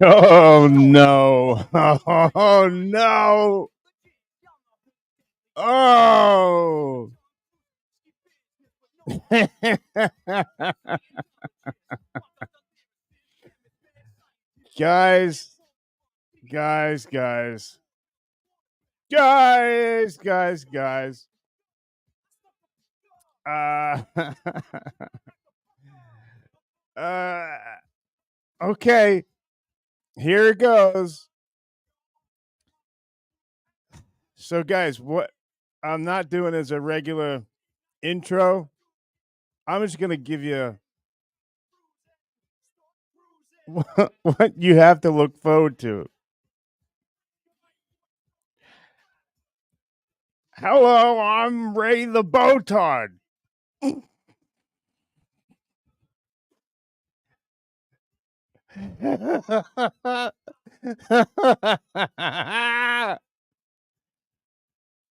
Oh no. Oh no. Oh. guys, guys, guys. Guys. Uh uh okay, here it goes. So guys, what I'm not doing is a regular intro. I'm just going to give you what you have to look forward to. Hello, I'm Ray the Bowtard.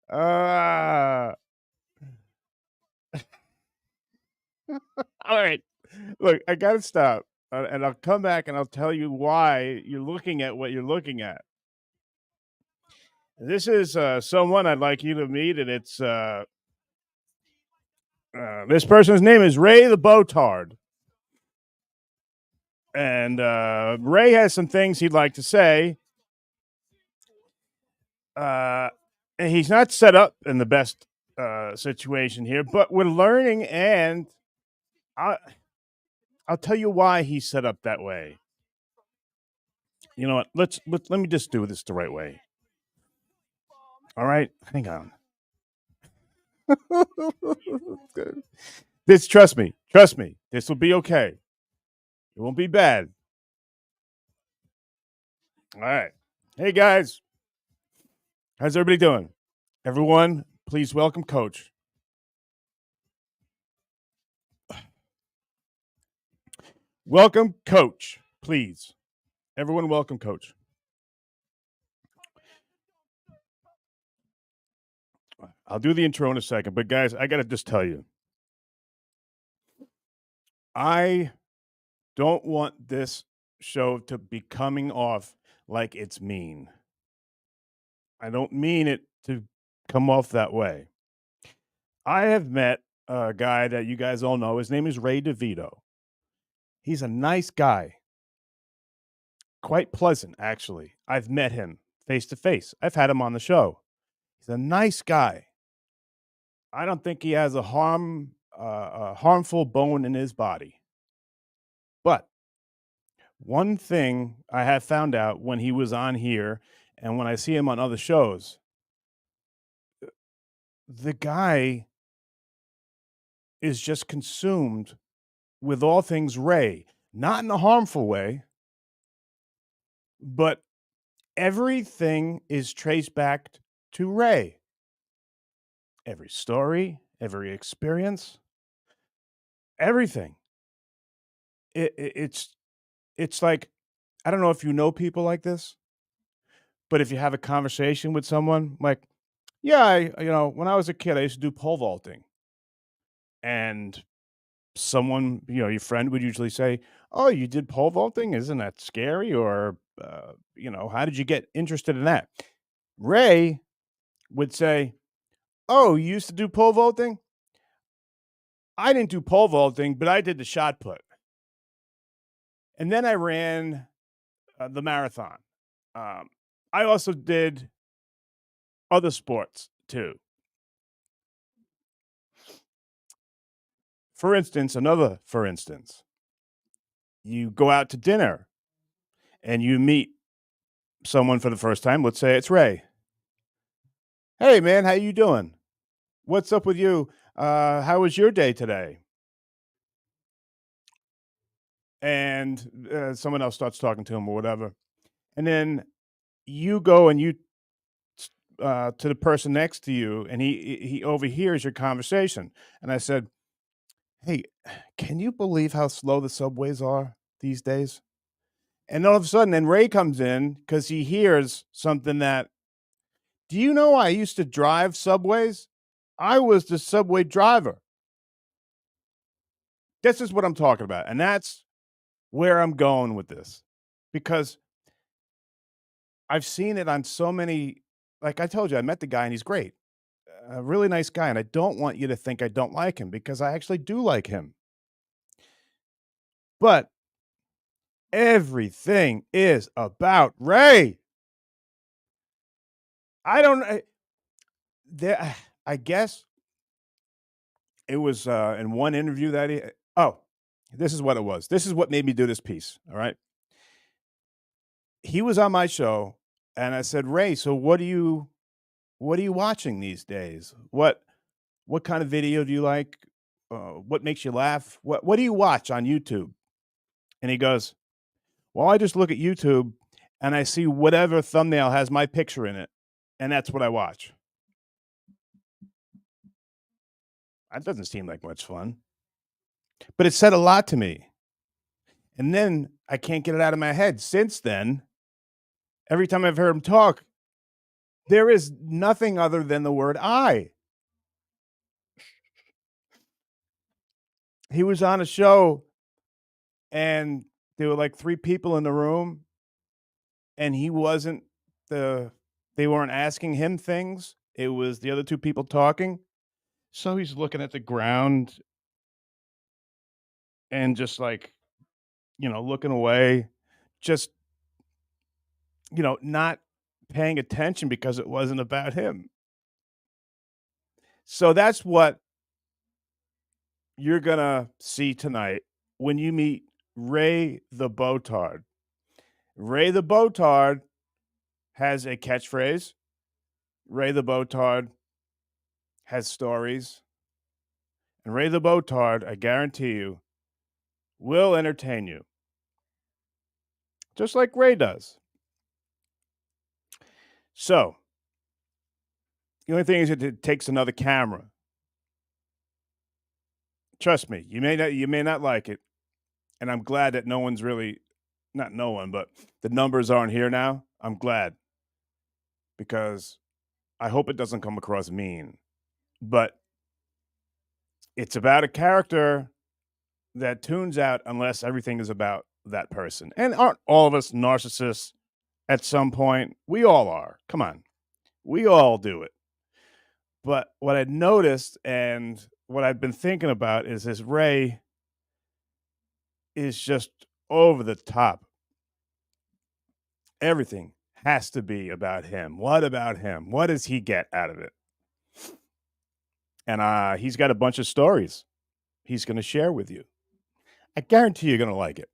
uh, all right. Look, I got to stop. And I'll come back and I'll tell you why you're looking at what you're looking at. This is someone I'd like you to meet, and it's this person's name is Ray the Bowtard. And Ray has some things he'd like to say. And he's not set up in the best situation here, but we're learning, and I'll tell you why he's set up that way. You know what? Let me just do this the right way. All right, hang on. Trust me. This will be okay. It won't be bad. All right. Hey guys, how's everybody doing? Everyone, please welcome Coach. Welcome, Coach, please. Everyone, welcome, Coach. I'll do the intro in a second, but guys, I got to just tell you, I don't want this show to be coming off like it's mean. I don't mean it to come off that way. I have met a guy that you guys all know. His name is Ray DeVito. He's a nice guy. Quite pleasant, actually. I've met him face to face. I've had him on the show. He's a nice guy. I don't think he has a harmful bone in his body. But one thing I have found out when he was on here and when I see him on other shows, the guy is just consumed with all things Ray, not in a harmful way, but everything is traced back to Ray. Every story, every experience, everything. It's like, I don't know if you know people like this, but if you have a conversation with someone like, yeah, when I was a kid, I used to do pole vaulting. And someone, your friend would usually say, "Oh, you did pole vaulting? Isn't that scary?" Or, how did you get interested in that? Ray would say, "Oh, you used to do pole vaulting? I didn't do pole vaulting, but I did the shot put. And then I ran the marathon. I also did other sports too. For instance, you go out to dinner and you meet someone for the first time. Let's say it's Ray. Hey, man, how you doing? What's up with you? How was your day today? And someone else starts talking to him or whatever. And then you go and you to the person next to you, and he overhears your conversation. And I said, "Hey, can you believe how slow the subways are these days?" And all of a sudden, then Ray comes in because he hears something that, do you know I used to drive subways? I was the subway driver. This is what I'm talking about. And that's where I'm going with this. Because I've seen it on so many, like I told you, I met the guy and he's great. A really nice guy, and I don't want you to think I don't like him because I actually do like him. But everything is about Ray. I don't there I guess it was, in one interview that he oh, this is what it was. This is what made me do this piece, all right? He was on my show, and I said, "Ray, so what are you watching these days? What kind of video do you like? What makes you laugh? What do you watch on YouTube?" And he goes, "Well, I just look at YouTube and I see whatever thumbnail has my picture in it, and that's what I watch." That doesn't seem like much fun, but it said a lot to me. And then I can't get it out of my head. Since then, every time I've heard him talk, there is nothing other than the word I. He was on a show and there were like 3 people in the room and he wasn't the they weren't asking him things. It was the other 2 people talking. So he's looking at the ground and just like, looking away, just, not paying attention because it wasn't about him. So that's what you're going to see tonight when you meet Ray the Botard. Ray the Botard has a catchphrase. Ray the Botard has stories. And Ray the Botard, I guarantee you, will entertain you. Just like Ray does. So, the only thing is that it takes another camera. Trust me, you may not like it. And I'm glad that no one's really, not no one, but the numbers aren't here now. I'm glad. Because I hope it doesn't come across mean. But it's about a character that tunes out unless everything is about that person. And aren't all of us narcissists at some point? We all are. Come on. We all do it. But what I noticed and what I've been thinking about is this Ray is just over the top. Everything has to be about him. What about him? What does he get out of it? And he's got a bunch of stories he's going to share with you. I guarantee you're going to like it.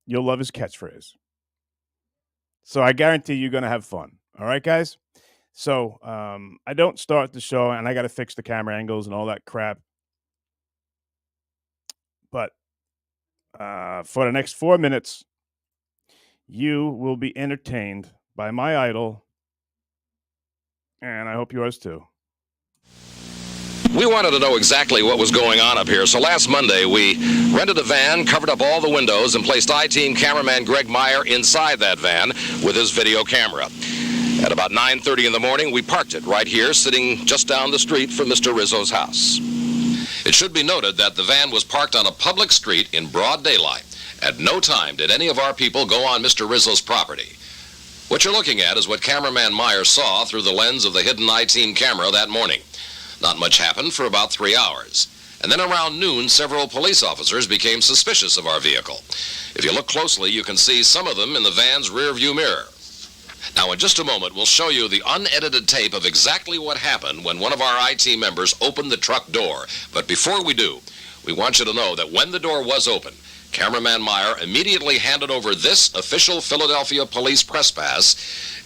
You'll love his catchphrase. So I guarantee you're going to have fun. All right, guys? So I don't start the show, and I got to fix the camera angles and all that crap. But for the next 4 minutes, you will be entertained by my idol, and I hope yours too. We wanted to know exactly what was going on up here, so last Monday we rented a van, covered up all the windows, and placed I-Team cameraman Greg Meyer inside that van with his video camera. At about 9:30 in the morning, we parked it right here, sitting just down the street from Mr. Rizzo's house. It should be noted that the van was parked on a public street in broad daylight. At no time did any of our people go on Mr. Rizzo's property. What you're looking at is what cameraman Meyer saw through the lens of the hidden I-Team camera that morning. Not much happened for about 3 hours. And then around noon, several police officers became suspicious of our vehicle. If you look closely, you can see some of them in the van's rear-view mirror. Now, in just a moment, we'll show you the unedited tape of exactly what happened when one of our I-Team members opened the truck door. But before we do, we want you to know that when the door was open, cameraman Meyer immediately handed over this official Philadelphia police press pass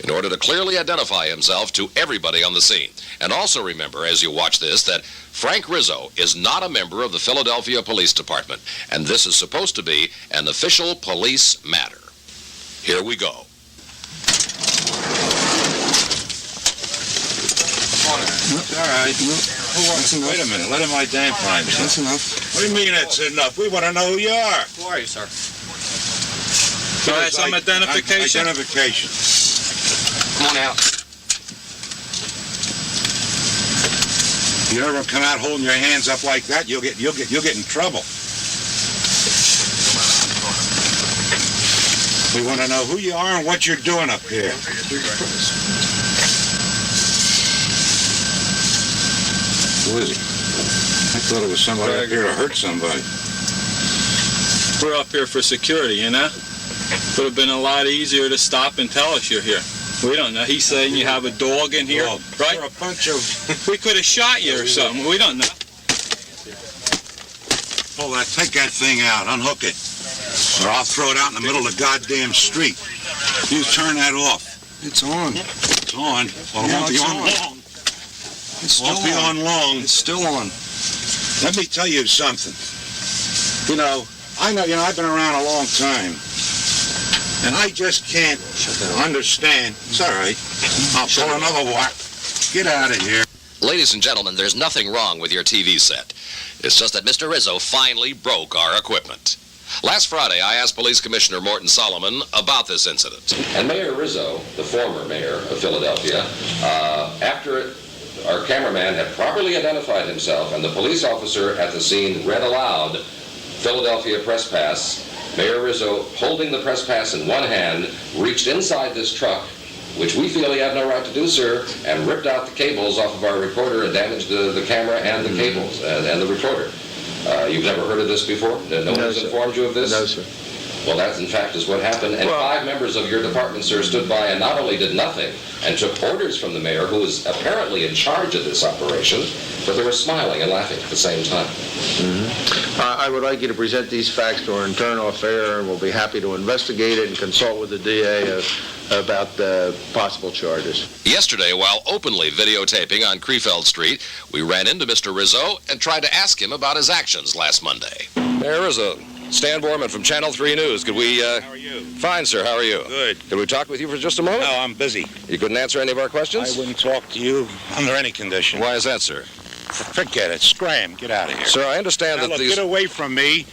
in order to clearly identify himself to everybody on the scene. And also remember, as you watch this, that Frank Rizzo is not a member of the Philadelphia Police Department, and this is supposed to be an official police matter. Here we go. All right. Wait a minute. Let him identify himself. That's enough. What do you mean that's enough? We want to know who you are. Who are you, sir? So I have some identification? Identification. Come on out. You ever come out holding your hands up like that, you'll get in trouble. We want to know who you are and what you're doing up here. Who is he? I thought it was somebody up here to hurt somebody. We're up here for security, you know? Would have been a lot easier to stop and tell us you're here. We don't know. He's saying you have a dog in here, Well, right? You're a bunch of... We could have shot you or something. We don't know. Pull that, take that thing out, unhook it. Or I'll throw it out in the middle of the goddamn street. You turn that off. It's on. It's on. Well, it Yeah, won't be it's on on. long. It's still Won't be on long. It's still on. Let me tell you something. You know, I've been around a long time. And I just can't understand. It's all right. I'll pull another whack. Get out of here. Ladies and gentlemen, there's nothing wrong with your TV set. It's just that Mr. Rizzo finally broke our equipment. Last Friday, I asked Police Commissioner Morton Solomon about this incident. And Mayor Rizzo, the former mayor of Philadelphia, after our cameraman had properly identified himself and the police officer at the scene read aloud Philadelphia Press Pass, Mayor Rizzo, holding the press pass in one hand, reached inside this truck, which we feel he had no right to do, sir, and ripped out the cables off of our recorder and damaged the camera and the cables and the recorder. You've never heard of this before? No one has informed you of this? No, sir. Well, that, in fact, is what happened. And 5 members of your department, sir, stood by and not only did nothing and took orders from the mayor, who was apparently in charge of this operation, but they were smiling and laughing at the same time. Mm-hmm. I would like you to present these facts to our internal affair, and we'll be happy to investigate it and consult with the DA about the possible charges. Yesterday, while openly videotaping on Krefeld Street, we ran into Mr. Rizzo and tried to ask him about his actions last Monday. Mayor Rizzo, Stan Borman from Channel 3 News. Could we, How are you? Fine, sir. How are you? Good. Could we talk with you for just a moment? No, I'm busy. You couldn't answer any of our questions? I wouldn't talk to you under any condition. Why is that, sir? Forget it. Scram. Get out of here. Sir, I understand Now, that look, these... get away from me.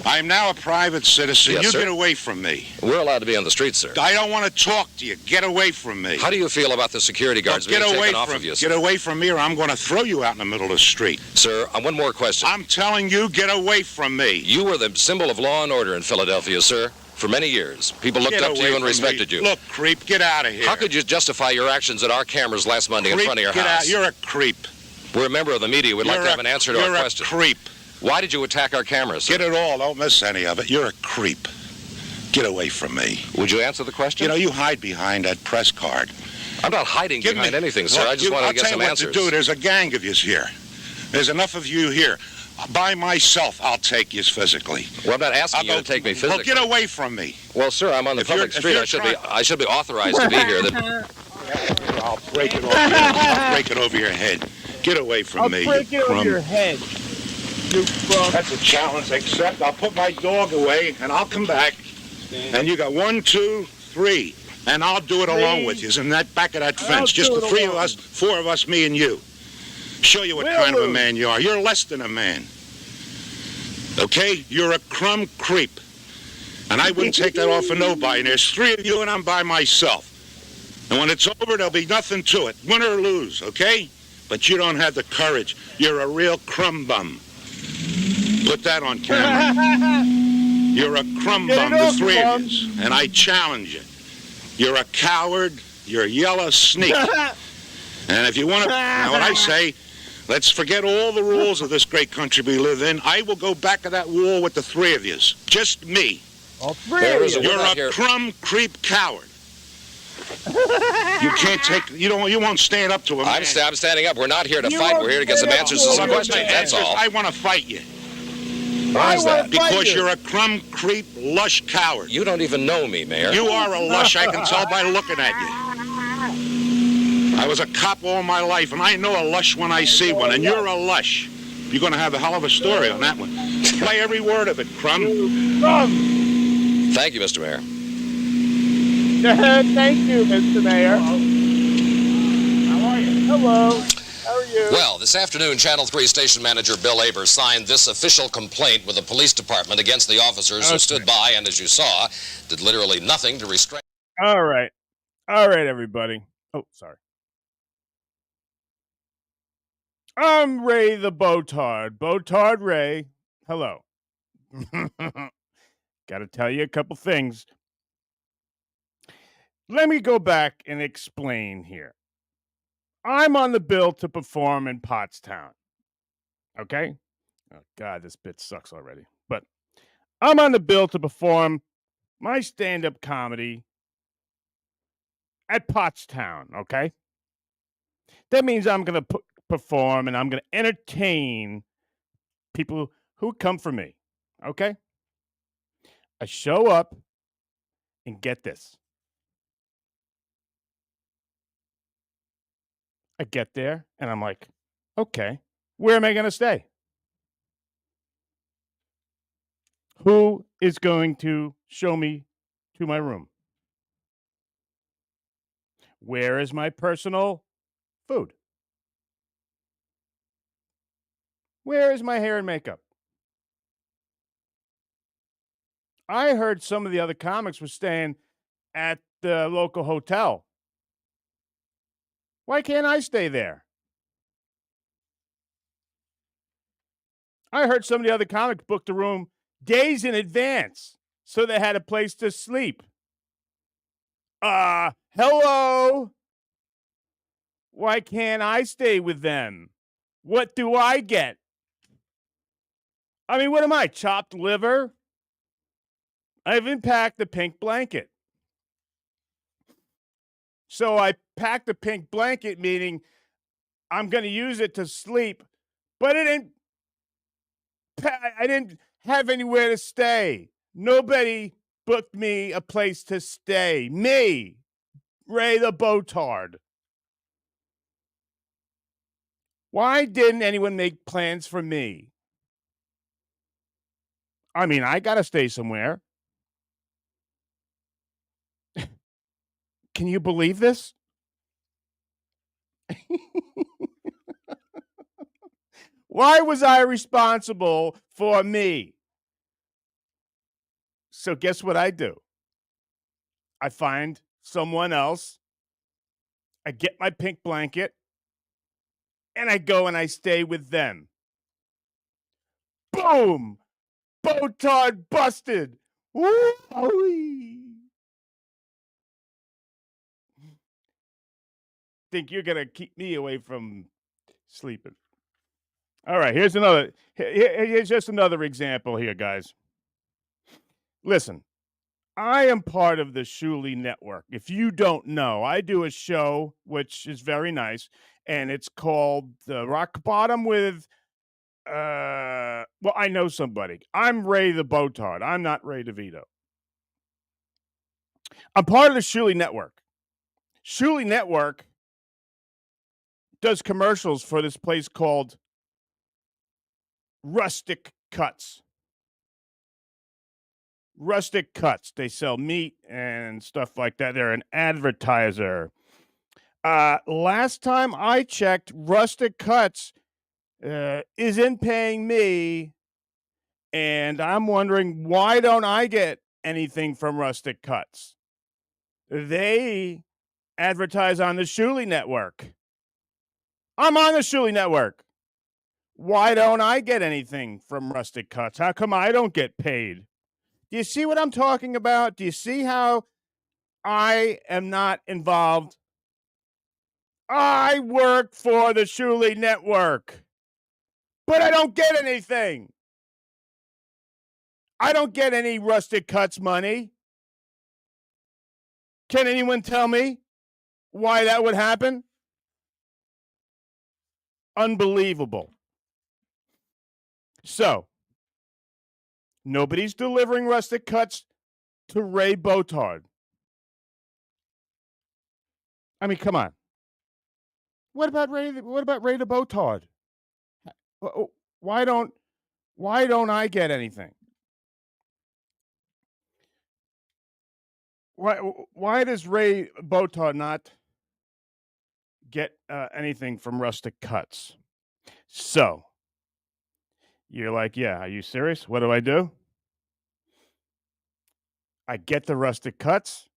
I'm now a private citizen. Yes, you sir. get away from me. We're allowed to be on the street, sir. I don't want to talk to you. Get away from me. How do you feel about the security guards Look, being taken off of you, sir? Get away from me or I'm going to throw you out in the middle of the street. Sir, one more question. I'm telling you, get away from me. You were the symbol of law and order in Philadelphia, sir, for many years. People looked Get up to away you and from respected me. you. Look, creep, get out of here. How could you justify your actions at our cameras last Monday in front of your get house? Out. You're a creep. We're a member of the media. We'd like to have an answer to our question. You're a creep. Why did you attack our cameras, sir? Get it all. Don't miss any of it. You're a creep. Get away from me. Would you answer the question? You know, you hide behind that press card. I'm not hiding behind anything, sir. Look, I just wanted to get some I'll answers. tell you what to do. There's a gang of yous here. There's enough of you here. By myself, I'll take yous physically. Well, I'm not asking you to take me physically. Well, get away from me. Well, sir, I'm on the public street. I should be authorized to be here. I'll break it over. I'll break it over your head. Get away from me. I'll break it over your head. You That's a challenge. Except I'll put my dog away and I'll come back. And you got 1, 2, 3, and I'll do it along with you. In that back of that fence, just the 3 of us, 4 of us, me and you. Show you what kind of a man you are. You're less than a man. Okay? You're a crumb creep. And I wouldn't take that off for nobody. And there's 3 of you and I'm by myself. And when it's over, there'll be nothing to it. Win or lose, okay? But you don't have the courage. You're a real crumb bum. Put that on camera. You're a crumb bum, the 3 of you. And I challenge you. You're a coward. You're a yellow sneak. And if you want to, now what I say, let's forget all the rules of this great country we live in. I will go back to that wall with the 3 of you. Just me. All 3 of you. You're a crumb creep coward. You can't take, you won't stand up to a man. I'm standing up. We're not here to fight. We're here to get some answers to some questions. That's all. I want to fight you. Why is that? Because you're a crumb creep lush coward. You don't even know me, Mayor. You are a lush, I can tell by looking at you. I was a cop all my life, and I know a lush when I see one, and you're a lush. You're going to have a hell of a story on that one. Play every word of it, crumb. Thank you, Mr. Mayor. Thank you, Mr. Mayor. How are you? Hello. How are you? Well, this afternoon, Channel 3 station manager Bill Aber signed this official complaint with the police department against the officers who stood by and, as you saw, did literally nothing to restrain. All right. All right, everybody. Oh, sorry. I'm Ray the Botard. Botard Ray. Hello. Got to tell you a couple things. Let me go back and explain here. I'm on the bill to perform in Pottstown. Okay? Oh, God, this bit sucks already. But I'm on the bill to perform my stand up comedy at Pottstown. Okay? That means I'm going to perform and I'm going to entertain people who come for me. Okay? I show up and get this. I get there and I'm like, okay, where am I going to stay? Who is going to show me to my room? Where is my personal food? Where is my hair and makeup? I heard some of the other comics were staying at the local hotel. Why can't I stay there? I heard some of the other comics booked a room days in advance so they had a place to sleep. Hello? Why can't I stay with them? What do I get? I mean, what am I, chopped liver? I haven't packed the pink blanket. So I packed the pink blanket, meaning I'm going to use it to sleep, but I didn't have anywhere to stay. Nobody booked me a place to stay. Me, Ray the Botard. Why didn't anyone make plans for me? I mean, I got to stay somewhere. Can you believe this? Why was I responsible for me? So guess what I do? I find someone else. I get my pink blanket and I go and I stay with them. Boom! Botard busted. Woo-wee. Think you're gonna keep me away from sleeping? All right, here's another. Here's just another example here, guys. Listen, I am part of the Shuley Network. If you don't know, I do a show which is very nice, and it's called Rock Bottom with. Well, I know somebody. I'm Ray the Botard. I'm not Ray DeVito. I'm part of the Shuley Network. Shuley Network does commercials for this place called Rustic Cuts. Rustic Cuts. They sell meat and stuff like that. They're an advertiser. Last time I checked, Rustic Cuts isn't paying me, and I'm wondering, why don't I get anything from Rustic Cuts? They advertise on the Shuley Network. I'm on the Shuley Network. Why don't I get anything from Rustic Cuts? How come I don't get paid? Do you see what I'm talking about? Do you see how I am not involved? I work for the Shuley Network, but I don't get anything. I don't get any Rustic Cuts money. Can anyone tell me why that would happen? Unbelievable. So, nobody's delivering Rustic Cuts to Ray Botard. I mean, come on. What about Ray the Botard? Why don't I get anything? Why does Ray Botard not get anything from Rustic Cuts? So, you're like, yeah, are you serious? What do? I get the Rustic Cuts.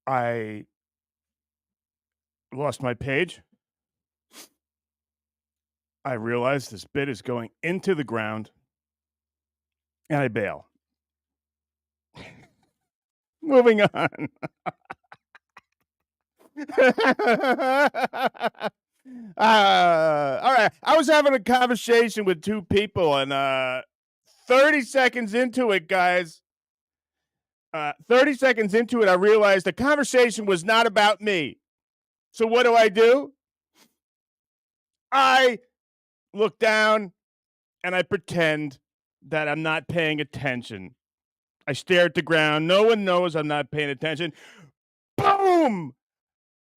I lost my page. I realize this bit is going into the ground, and I bail. Moving on. All right. I was having a conversation with two people, and 30 seconds into it, guys, 30 seconds into it, I realized the conversation was not about me. So what do? I look down and I pretend that I'm not paying attention. I stare at the ground. No one knows I'm not paying attention. Boom!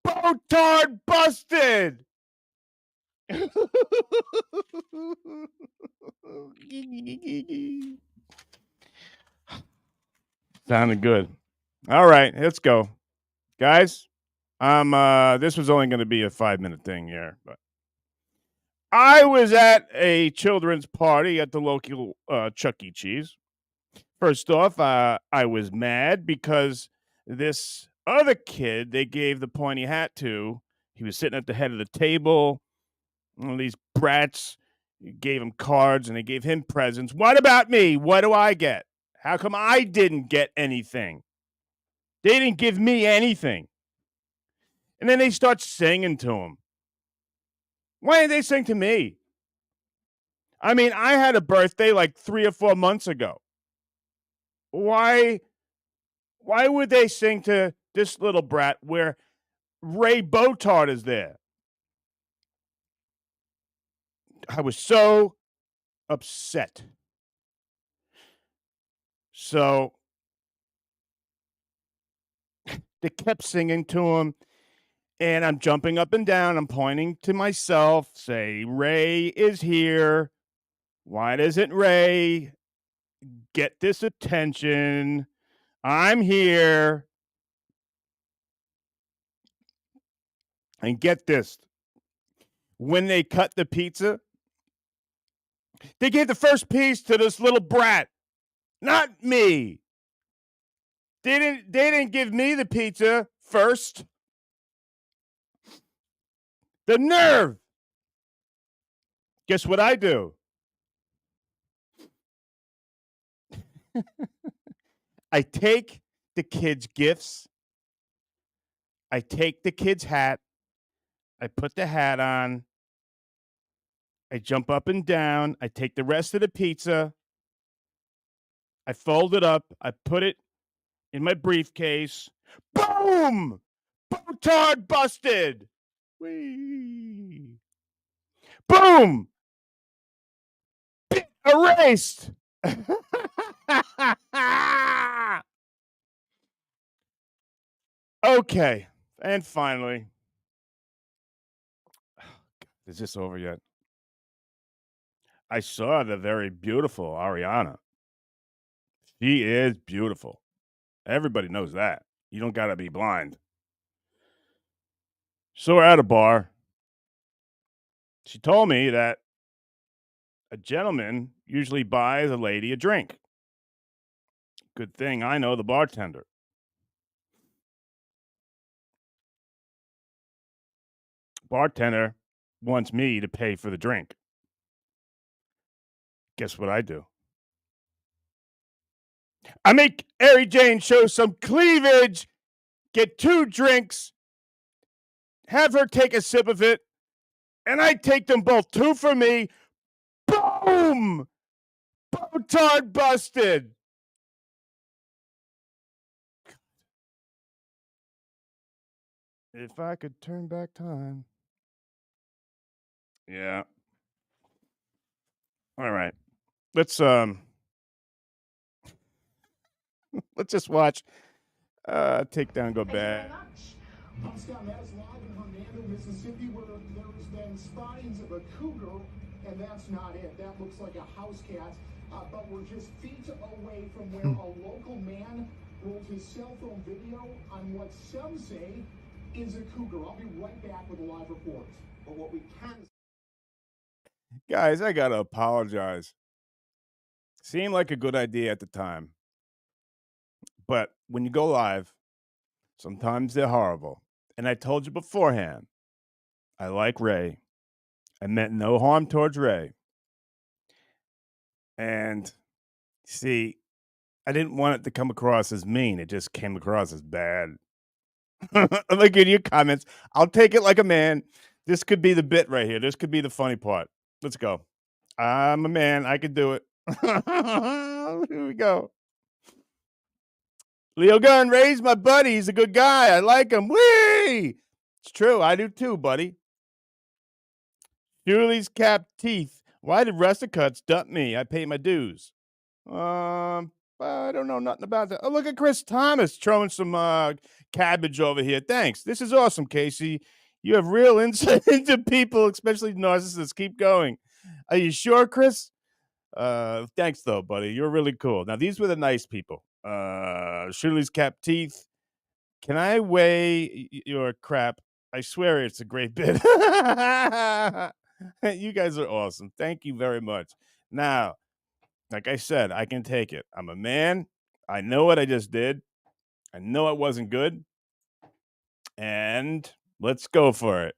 Botard busted! Sounded good. All right, let's go. Guys, this was only gonna be a 5-minute thing here, but I was at a children's party at the local Chuck E. Cheese. First off, I was mad because this other kid they gave the pointy hat to, he was sitting at the head of the table. One of these brats gave him cards and they gave him presents. What about me? What do I get? How come I didn't get anything? They didn't give me anything. And then they start singing to him. Why did they sing to me? I mean, I had a birthday like 3 or 4 months ago. Why would they sing to this little brat where Ray Botard is there? I was so upset. So they kept singing to him, and I'm jumping up and down. I'm pointing to myself, say, Ray is here. Why doesn't Ray get this attention? I'm here. And get this, when they cut the pizza, they gave the first piece to this little brat, not me. They didn't give me the pizza first. The nerve. Guess what I do? I take the kid's gifts. I take the kid's hat. I put the hat on. I jump up and down. I take the rest of the pizza. I fold it up. I put it in my briefcase. Boom! Botard busted. Whee! Boom! Erased. Okay. And finally, is this over yet? I saw the very beautiful Ariana. She is beautiful. Everybody knows that. You don't got to be blind. So we're at a bar. She told me that a gentleman usually buys a lady a drink. Good thing I know the bartender. Bartender wants me to pay for the drink. Guess what I do? I make Mary Jane show some cleavage, get 2 drinks, have her take a sip of it, and I take them both. 2 for me. Boom! Botard busted. If I could turn back time. Yeah. All right. Let's let's just watch Takedown go bad. I'm Scott Mattis live in Hernando, Mississippi, where there's been sightings of a cougar, and that's not it. That looks like a house cat, but we're just feet away from where a local man rolled his cell phone video on what some say is a cougar. I'll be right back with a live report. But what we can... Guys, I gotta apologize. Seemed like a good idea at the time. But when you go live, sometimes they're horrible. And I told you beforehand, I like Ray. I meant no harm towards Ray. And see, I didn't want it to come across as mean. It just came across as bad. Look at your comments. I'll take it like a man. This could be the bit right here. This could be the funny part. Let's go. I'm a man. I could do it. Here we go. Leo Gunn, raised my buddy. He's a good guy. I like him. Whee! It's true. I do too, buddy. Julie's capped teeth. Why did Rusticuts dump me? I pay my dues. I don't know nothing about that. Oh, look at Chris Thomas throwing some cabbage over here. Thanks. This is awesome, Casey. You have real insight into people, especially narcissists. Keep going. Are you sure, Chris? Thanks though, buddy. You're really cool. Now these were the nice people. Shirley's capped teeth. Can I weigh your crap? I swear it's a great bit. You guys are awesome. Thank you very much. Now, like I said, I can take it. I'm a man. I know what I just did. I know it wasn't good. And let's go for it.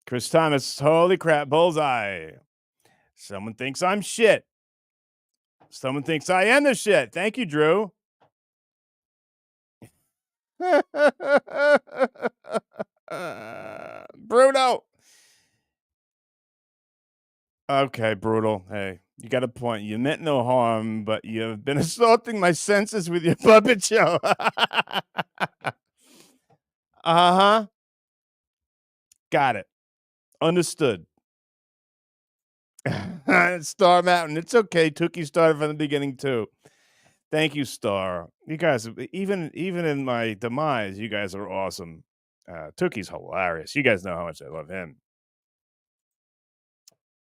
Chris Thomas, holy crap, bullseye. Someone thinks I'm shit. Someone thinks I am the shit. Thank you, Drew. Bruno. Okay, brutal. Hey, you got a point. You meant no harm, but you've been assaulting my senses with your puppet show. Uh-huh. Got it. Understood. Star Mountain. It's okay. Tookie started from the beginning too. Thank you, Star. You guys, even in my demise, you guys are awesome. Tookie's hilarious. You guys know how much I love him.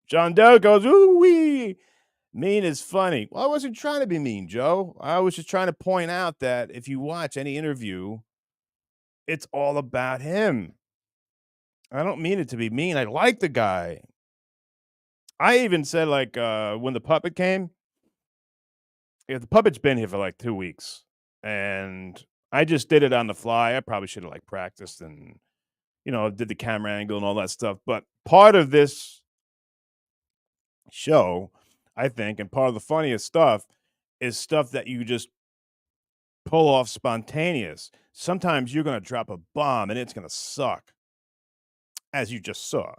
John Doe goes, ooh wee. Mean is funny. Well, I wasn't trying to be mean, Joe. I was just trying to point out that if you watch any interview, it's all about him. I don't mean it to be mean. I like the guy. I even said, like, when the puppet came, the puppet's been here for like 2 weeks, and I just did it on the fly. I probably should have like practiced and did the camera angle and all that stuff. But part of this show, I think, and part of the funniest stuff is stuff that you just pull off spontaneous. Sometimes you're gonna drop a bomb and it's gonna suck, as you just saw.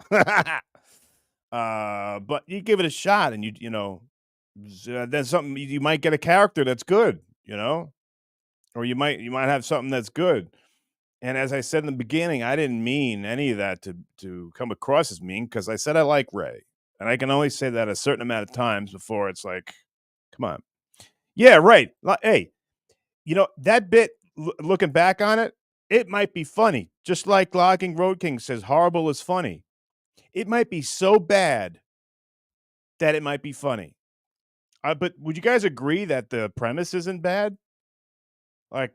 But you give it a shot, and then something you might get a character that's good, or you might have something that's good. And as I said in the beginning, I didn't mean any of that to come across as mean, because I said I like Ray, and I can only say that a certain amount of times before it's like, come on, yeah, right. Hey, that bit. Looking back on it, it might be funny, just like Logging Road King says, horrible is funny. It might be so bad that it might be funny. But would you guys agree that the premise isn't bad? Like,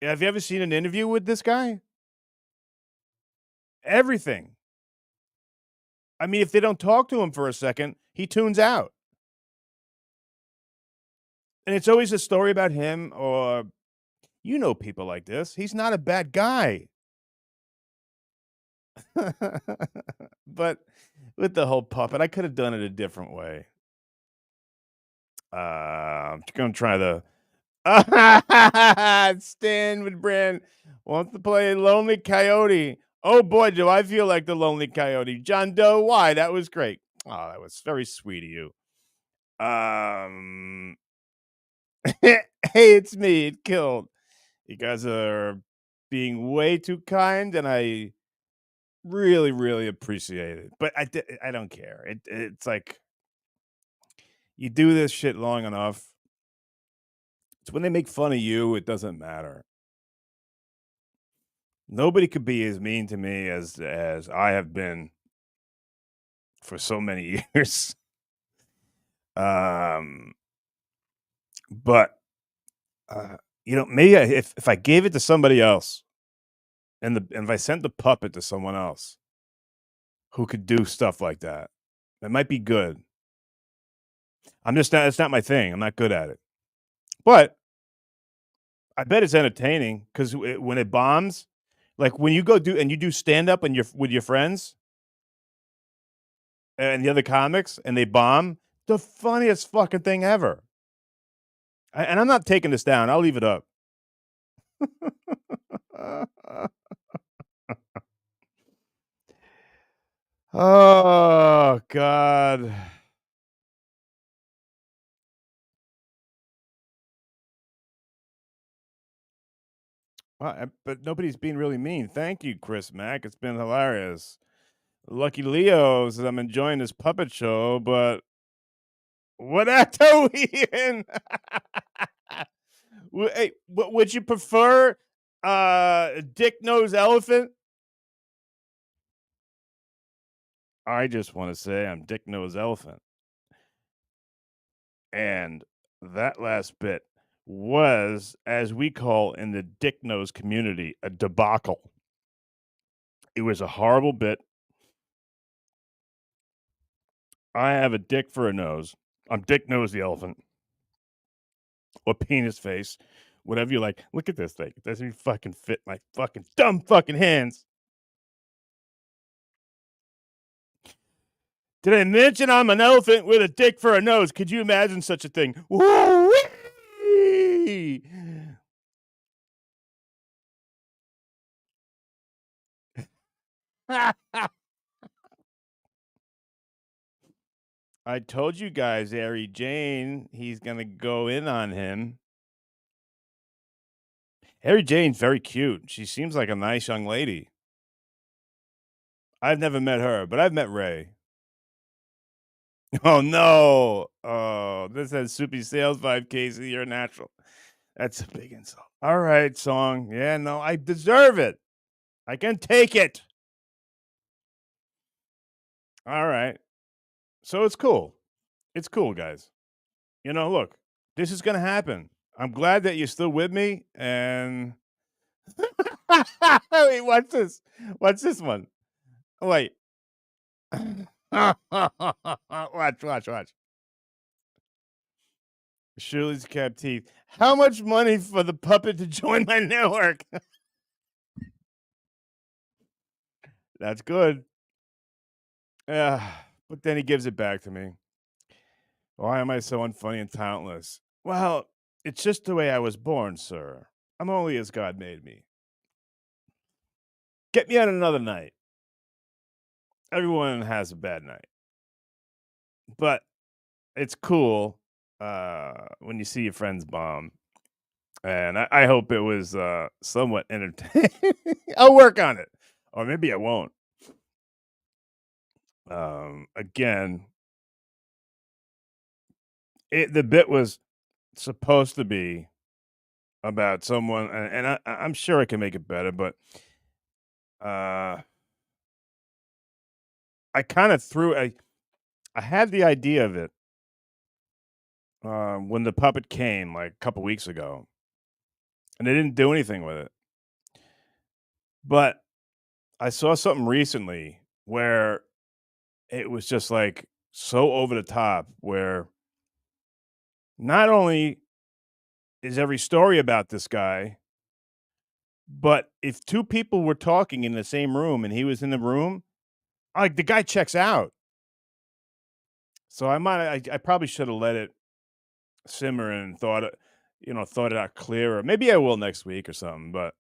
have you ever seen an interview with this guy? Everything. I mean, if they don't talk to him for a second, he tunes out. And it's always a story about him, or people like this. He's not a bad guy. But with the whole puppet, I could have done it a different way. I'm gonna try the Stan with Brand wants to play Lonely Coyote. Oh boy, do I feel like the Lonely Coyote. John Doe, why? That was great. Oh, that was very sweet of you. Hey, it's me. It killed. You guys are being way too kind, and I really, really appreciate it. But I don't care. It's like, you do this shit long enough. It's when they make fun of you, it doesn't matter. Nobody could be as mean to me as I have been for so many years. But maybe if I gave it to somebody else, and if I sent the puppet to someone else who could do stuff like that, it might be good. It's not my thing. I'm not good at it. But I bet it's entertaining, because when it bombs, like when you go you do stand up and with your friends and the other comics, and they bomb, the funniest fucking thing ever. And I'm not taking this down. I'll leave it up. Oh God. But nobody's being really mean. Thank you, Chris Mack. It's been hilarious. Lucky Leo says I'm enjoying this puppet show, but what act are we in? Hey, would you prefer Dick Nose Elephant? I just want to say I'm Dick Nose Elephant. And that last bit was, as we call in the Dick Nose community, a debacle. It was a horrible bit. I have a dick for a nose. I'm Dick Nose the Elephant. Or penis face. Whatever you like. Look at this thing. It doesn't even fucking fit my fucking dumb fucking hands. Did I mention I'm an elephant with a dick for a nose? Could you imagine such a thing? Woo-wee! I told you guys, Harry Jane, he's gonna go in on him. Harry Jane's very cute. She seems like a nice young lady. I've never met her, but I've met Ray. Oh no! Oh, this has soupy sales vibe, Casey. You're a natural. That's a big insult. All right, song. Yeah, no, I deserve it. I can take it. All right. So it's cool. It's cool, guys. You know, look, this is gonna happen. I'm glad that you're still with me. And wait, what's this? What's this one? Wait. Watch. Shirley's cap teeth. How much money for the puppet to join my network? That's good. Yeah, but then he gives it back to me. Why am I so unfunny and talentless? Well, it's just the way I was born, sir. I'm only as God made me. Get me on another night. Everyone has a bad night, but it's cool when you see your friends bomb. And I hope it was somewhat entertaining. I'll work on it, or maybe I won't. Again, the bit was supposed to be about someone, and I'm sure I can make it better, but uh, I kind of threw. I had the idea of it when the puppet came like a couple weeks ago, and they didn't do anything with it. But I saw something recently where it was just like so over the top, where not only is every story about this guy, but if two people were talking in the same room and he was in the room, like the guy checks out. So I probably should have let it simmer and thought it out clearer. Maybe I will next week or something. But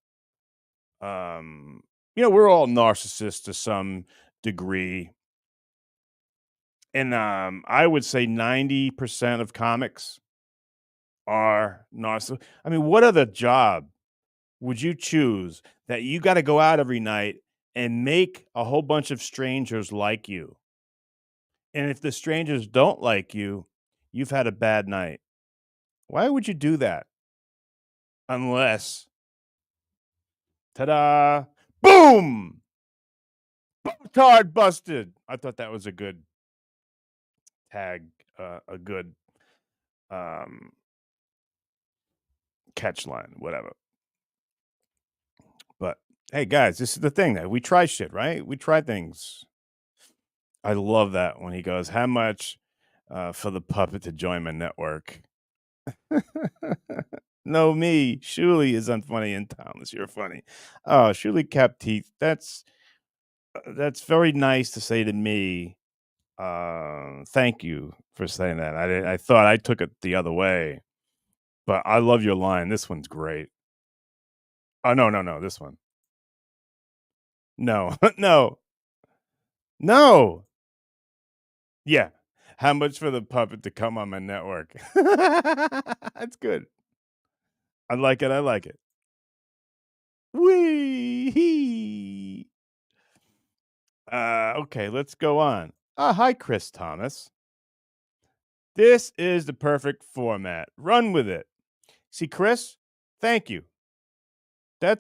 we're all narcissists to some degree, and I would say 90% of comics are narcissists. I mean, what other job would you choose that you got to go out every night and make a whole bunch of strangers like you? And if the strangers don't like you, you've had a bad night. Why would you do that? Unless, ta-da, boom, tard busted. I thought that was a good tag, a good um, catch line, whatever. But hey, guys, this is the thing that we try shit, right? We try things. I love that when he goes, "How much for the puppet to join my network?" No, me. Shuli is unfunny and talentless. You're funny. Oh, Shuli cap teeth. That's very nice to say to me. Thank you for saying that. I thought I took it the other way, but I love your line. This one's great. Oh, no, this one. No, no, no. Yeah. How much for the puppet to come on my network? That's good. I like it. I like it. Wee. Okay, let's go on. Hi, Chris Thomas. This is the perfect format. Run with it. See, Chris, thank you. I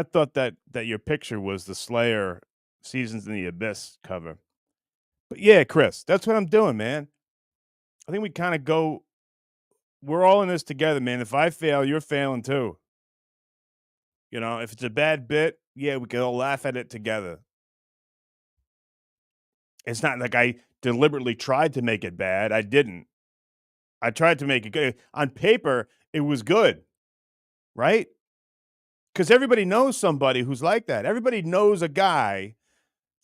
thought that your picture was the Slayer Seasons in the Abyss cover. But yeah, Chris, that's what I'm doing, man. I think we kind of go we're all in this together, man. If I fail, you're failing too. You know, if it's a bad bit, yeah, we can all laugh at it together. It's not like I deliberately tried to make it bad. I didn't. I tried to make it good. On paper, it was good, right? Because everybody knows somebody who's like that. Everybody knows a guy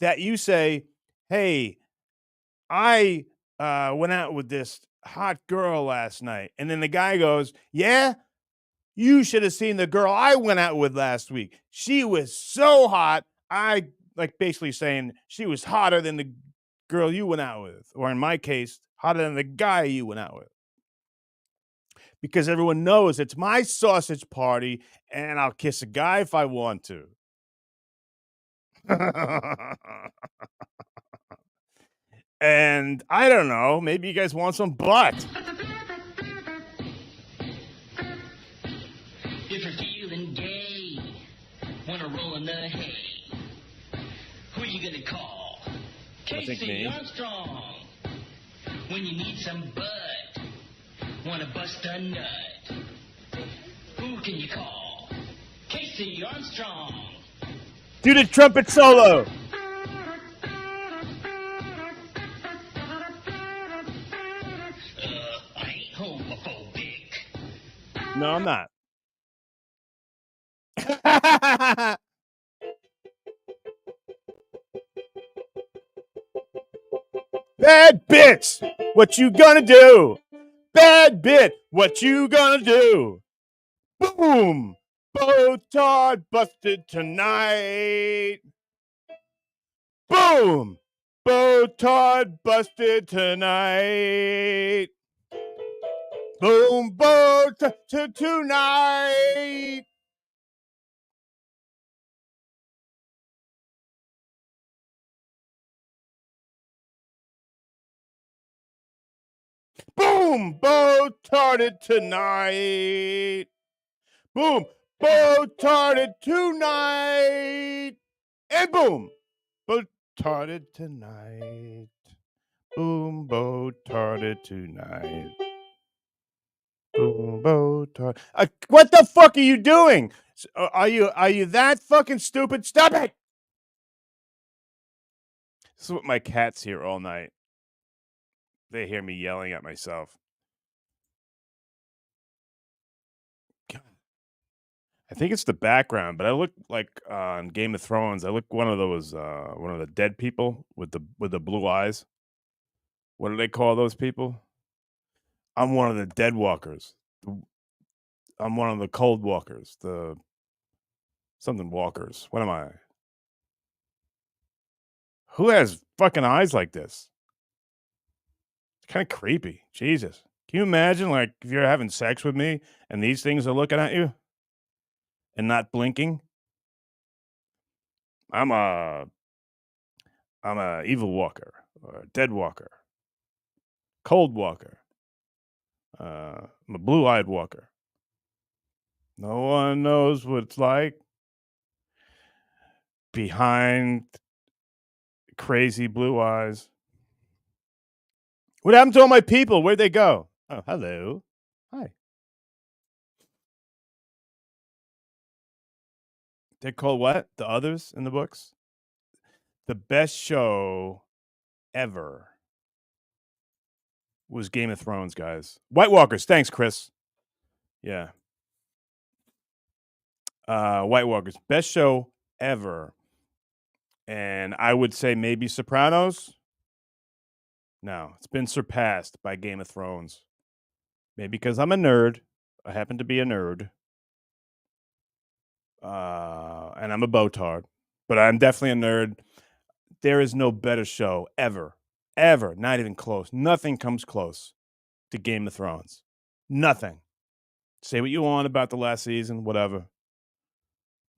that you say, "Hey, I went out with this hot girl last night," and then the guy goes, "Yeah, you should have seen the girl I went out with last week. She was so hot. I like basically saying she was hotter than the girl you went out with, or in my case, hotter than the guy you went out with." Because everyone knows it's my sausage party and I'll kiss a guy if I want to. And I don't know, maybe you guys want some butt. If you're feeling gay, wanna roll in the hay, who you gonna call? I think Casey me. Armstrong. When you need some butt, wanna bust a nut, who can you call? Casey Armstrong. Do the trumpet solo. I ain't homophobic. No, I'm not. Bad bitch, what you gonna do? Bad bit, what you gonna do? Boom! Botard busted tonight. Boom! Botard busted tonight. Boom! Botard tonight. Boom! Botarded tonight. Boom! Botarded tonight. And boom! Botarded tonight. Boom! Botarded tonight. Boom! Botard. What the fuck are you doing? Are you that fucking stupid? Stop it! This is what my cats hear all night. They hear me yelling at myself. God. I think it's the background, but I look like on Game of Thrones. I look one of the dead people with the blue eyes. What do they call those people? I'm one of the dead walkers. I'm one of the cold walkers. The something walkers. What am I? Who has fucking eyes like this? It's kind of creepy. Jesus. Can you imagine, like, if you're having sex with me and these things are looking at you and not blinking? I'm a evil walker or a dead walker, cold walker. I'm a blue-eyed walker. No one knows what it's like behind crazy blue eyes. What happened to all my people? Where'd they go? Oh, hello. Hi. They're called what? The others in the books? The best show ever was Game of Thrones, guys. White Walkers. Thanks, Chris. Yeah. White Walkers. Best show ever. And I would say maybe Sopranos. No, it's been surpassed by Game of Thrones. Maybe because I'm a nerd. I happen to be a nerd. And I'm a botard, but I'm definitely a nerd. There is no better show ever, ever, not even close. Nothing comes close to Game of Thrones. Nothing. Say what you want about the last season, whatever.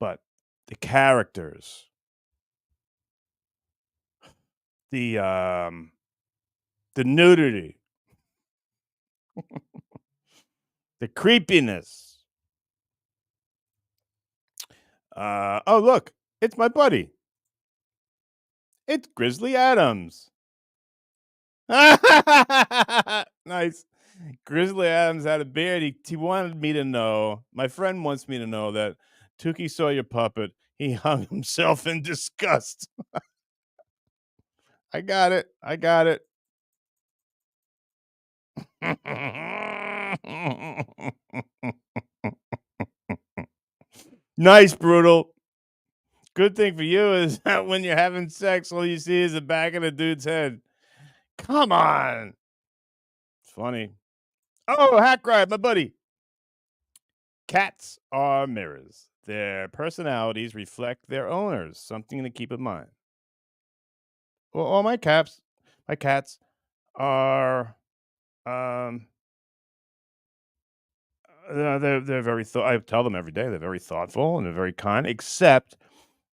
But the characters, the um, the nudity, the creepiness. Oh look, it's my buddy. It's Grizzly Adams. Nice. Grizzly Adams had a beard. He wanted me to know. My friend wants me to know that Tukey saw your puppet. He hung himself in disgust. I got it. I got it. Nice, brutal. Good thing for you is that when you're having sex, all you see is the back of the dude's head. Come on. It's funny. Oh, Hack Ride, my buddy. Cats are mirrors. Their personalities reflect their owners. Something to keep in mind. Well, all my cats are um they're very I tell them every day they're very thoughtful and they're very kind, except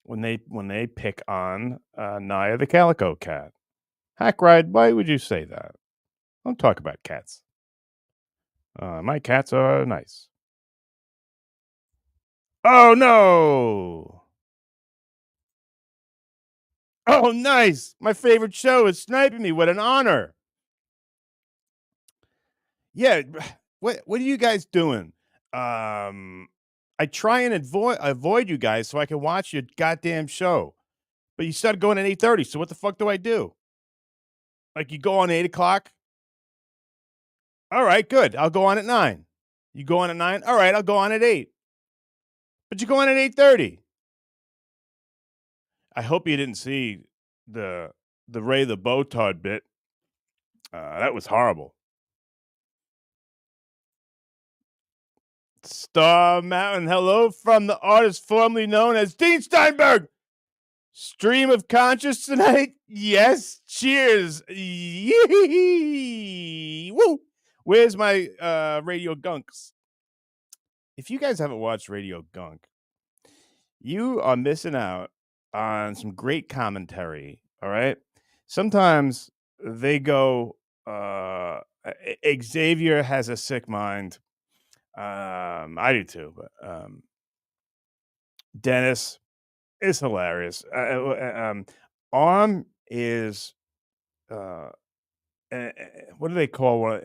when they pick on Naya the calico cat. Hack Ride, why would you say that? Don't talk about cats. My cats are nice. Oh no! Oh, nice! My favorite show is sniping me. What an honor! Yeah, what are you guys doing? I try and avoid you guys so I can watch your goddamn show. But you started going at 8:30, so what the fuck do I do? Like you go on 8 o'clock? All right, good. I'll go on at 9. You go on at 9? All right, I'll go on at 8. But you go on at 8:30. I hope you didn't see the Ray the Botard bit. That was horrible. Star Mountain, hello from the artist formerly known as Dean Steinberg. Stream of conscious tonight? Yes. Cheers. Yee. Woo. Where's my Radio Gunks? If you guys haven't watched Radio Gunk, you are missing out on some great commentary. All right. Sometimes they go, Xavier has a sick mind. I do too, but Dennis is hilarious. Arm is what do they call one?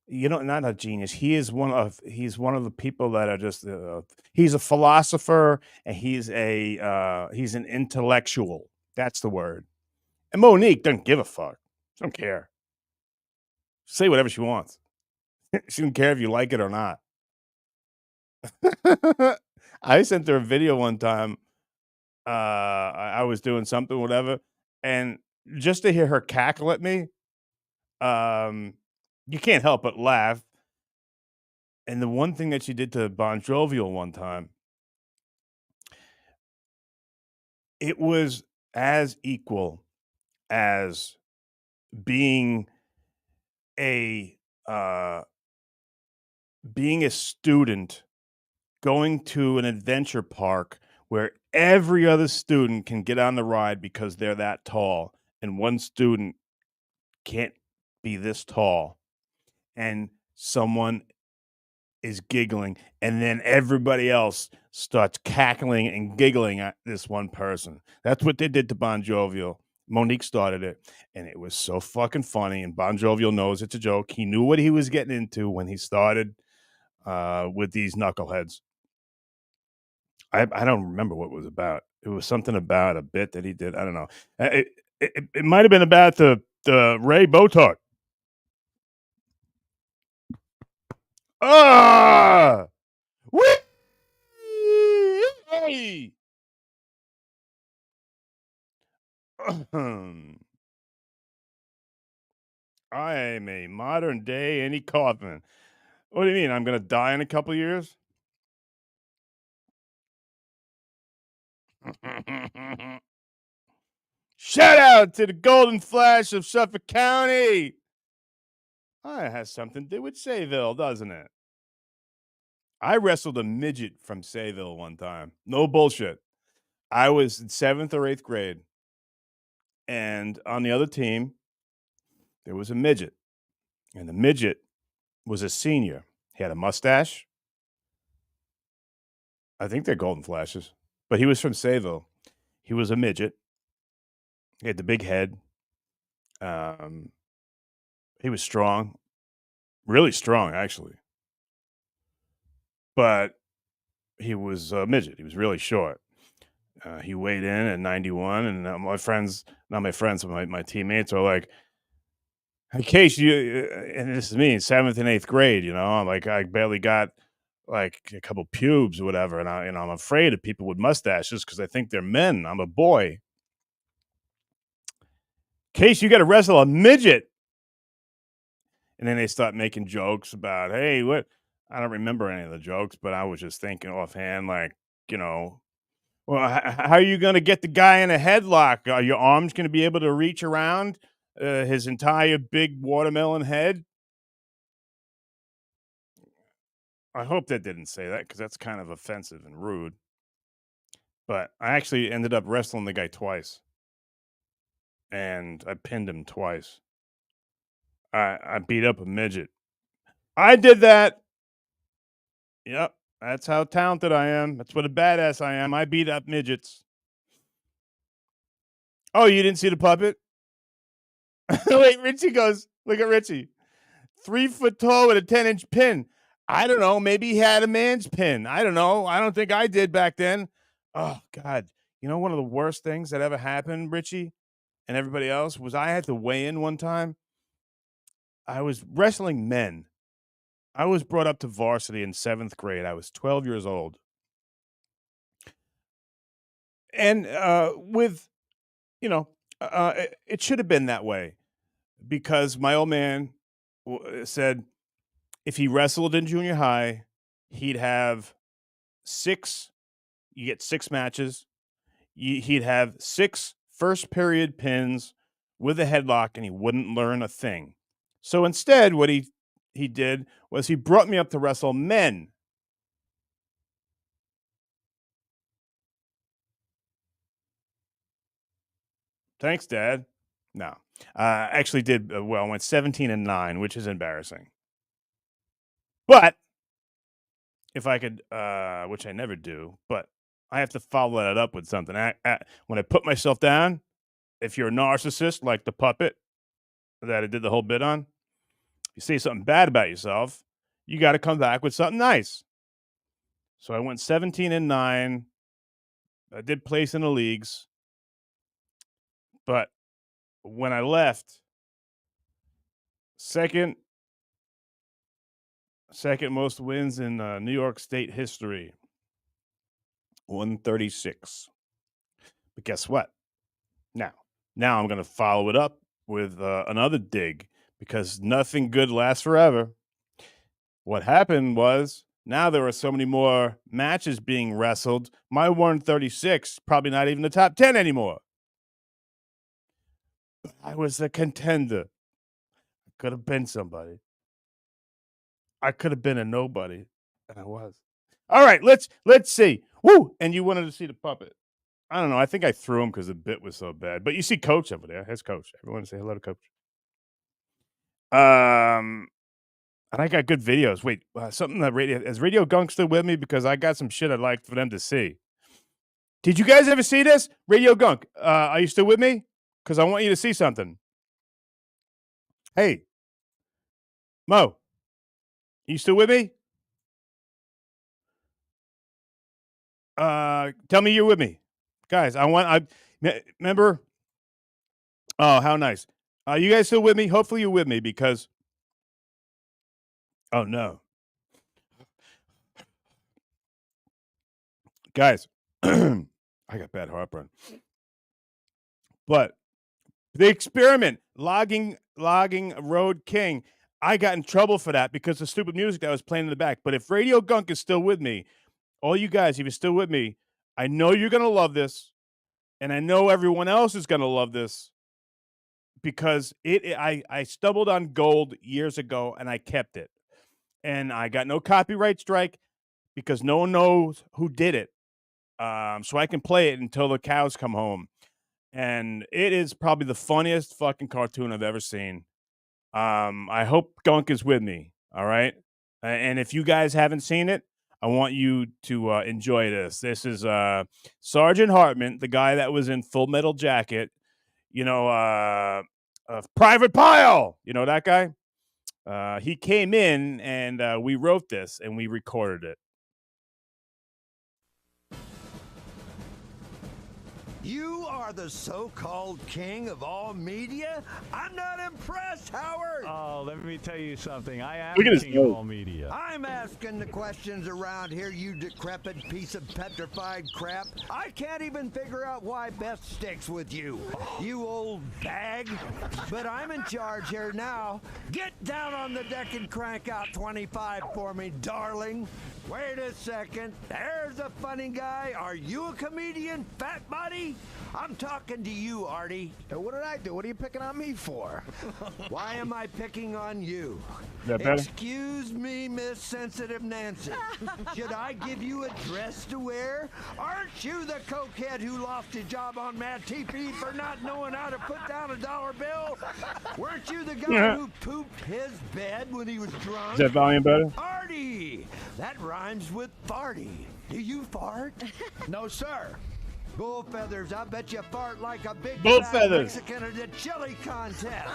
Not a genius. He's one of the people that are just he's a philosopher and he's an intellectual. That's the word. And Monique doesn't give a fuck. She don't care. Say whatever she wants. She don't care if you like it or not. I sent her a video one time. I was doing something, whatever, and just to hear her cackle at me, um, you can't help but laugh. And the one thing that she did to Bon Jovial one time, it was as equal as being a uh, being a student going to an adventure park where every other student can get on the ride because they're that tall, and one student can't be this tall, and someone is giggling, and then everybody else starts cackling and giggling at this one person. That's what they did to Bon Jovial. Monique started it, and it was so fucking funny. And Bon Jovial knows it's a joke. He knew what he was getting into when he started with these knuckleheads. I don't remember what it was about. It was something about a bit that he did. I don't know. It might have been about the Ray Botard. Ah! Whee! Hey! I am a modern day Andy Kaufman. What do you mean? I'm gonna die in a couple years? Shout out to the Golden Flash of Suffolk County. Oh, it has something to do with Sayville, doesn't it? I wrestled a midget from Sayville one time. No bullshit. I was in 7th or 8th grade, and on the other team, there was a midget, and the midget was a senior. He had a mustache. I think they're Golden Flashes, but he was from Sayville. He was a midget. He had the big head. Um, he was strong, really strong, actually. But he was a midget. He was really short. He weighed in at 91, and my friends, not my friends, but my teammates are like, in case you, and this is me in 7th and 8th grade, I'm like, I barely got like a couple pubes or whatever. And I'm afraid of people with mustaches because I think they're men. I'm a boy. Case you got to wrestle a midget. And then they start making jokes about, hey, what? I don't remember any of the jokes, but I was just thinking offhand, like, you know, well, how are you going to get the guy in a headlock? Are your arms going to be able to reach around his entire big watermelon head? I hope that didn't say that because that's kind of offensive and rude. But I actually ended up wrestling the guy twice, and I pinned him twice. I beat up a midget. I did that. Yep, that's how talented I am. That's what a badass I am. I beat up midgets. Oh, you didn't see the puppet? Wait, Richie goes, look at Richie. 3 foot tall with a 10-inch pin. I don't know. Maybe he had a man's pin. I don't know. I don't think I did back then. Oh, God. You know, one of the worst things that ever happened, Richie, and everybody else, was I had to weigh in one time. I was wrestling men. I was brought up to varsity in 7th grade. I was 12 years old. And with, it should have been that way because my old man said if he wrestled in junior high, he'd have you get 6 matches. He'd have 6 first period pins with a headlock, and he wouldn't learn a thing. So instead, what he did was he brought me up to wrestle men. Thanks, Dad. No, actually did well. Went 17-9, which is embarrassing. But if I could, which I never do, but I have to follow that up with something. When I put myself down, if you're a narcissist like the puppet that I did the whole bit on, you say something bad about yourself, you got to come back with something nice. So I went 17-9. I did place in the leagues, but when I left, second most wins in New York State history, 136. But guess what? Now I'm going to follow it up with another dig because nothing good lasts forever. What happened was now there are so many more matches being wrestled. My 136 probably not even the top 10 anymore. But I was a contender. I could have been somebody. I could have been a nobody, and I was. All right, let's see. Woo! And you wanted to see the puppet. I don't know. I think I threw him because the bit was so bad. But you see Coach over there. Here's Coach. Everyone say hello to Coach. And I got good videos. Wait, something that is Radio Gunk still with me? Because I got some shit I'd like for them to see. Did you guys ever see this? Radio Gunk, are you still with me? Because I want you to see something. Hey, Mo, you still with me? Tell me you're with me. Guys, remember. Oh, how nice. You guys still with me? Hopefully you're with me because. Oh, no. Guys, I got bad heartburn. But the experiment, logging Road King. I got in trouble for that because the stupid music that was playing in the back. But if Radio Gunk is still with me, all you guys, if you're still with me, I know you're gonna love this, and I know everyone else is gonna love this because I stumbled on gold years ago and I kept it, and I got no copyright strike because no one knows who did it. So I can play it until the cows come home, and it is probably the funniest fucking cartoon I've ever seen. I hope Gunk is with me. All right. And if you guys haven't seen it, I want you to enjoy this. This is Sergeant Hartman, the guy that was in Full Metal Jacket. You know, Private Pile. You know that guy? He came in and we wrote this and we recorded it. You are the so-called king of all media? I'm not impressed, Howard! Oh, let me tell you something. I am Look at the his king of nose. all media. I'm asking the questions around here, you decrepit piece of petrified crap. I can't even figure out why Beth sticks with you, you old bag. But I'm in charge here now. Get down on the deck and crank out 25 for me, darling. Wait a second. There's a funny guy. Are you a comedian, fat buddy? I'm talking to you, Artie. What did I do? What are you picking on me for? Why am I picking on you? Is that better? Excuse me, Miss Sensitive Nancy. Should I give you a dress to wear? Aren't you the cokehead who lost his job on Mad TV for not knowing how to put down a dollar bill? Weren't you the guy who pooped his bed when he was drunk? Is that volume better? Artie! That rhymes with farty. Do you fart? No, sir. Bull feathers, I bet you fart like a big Bull fat feathers. Mexican at a chili contest.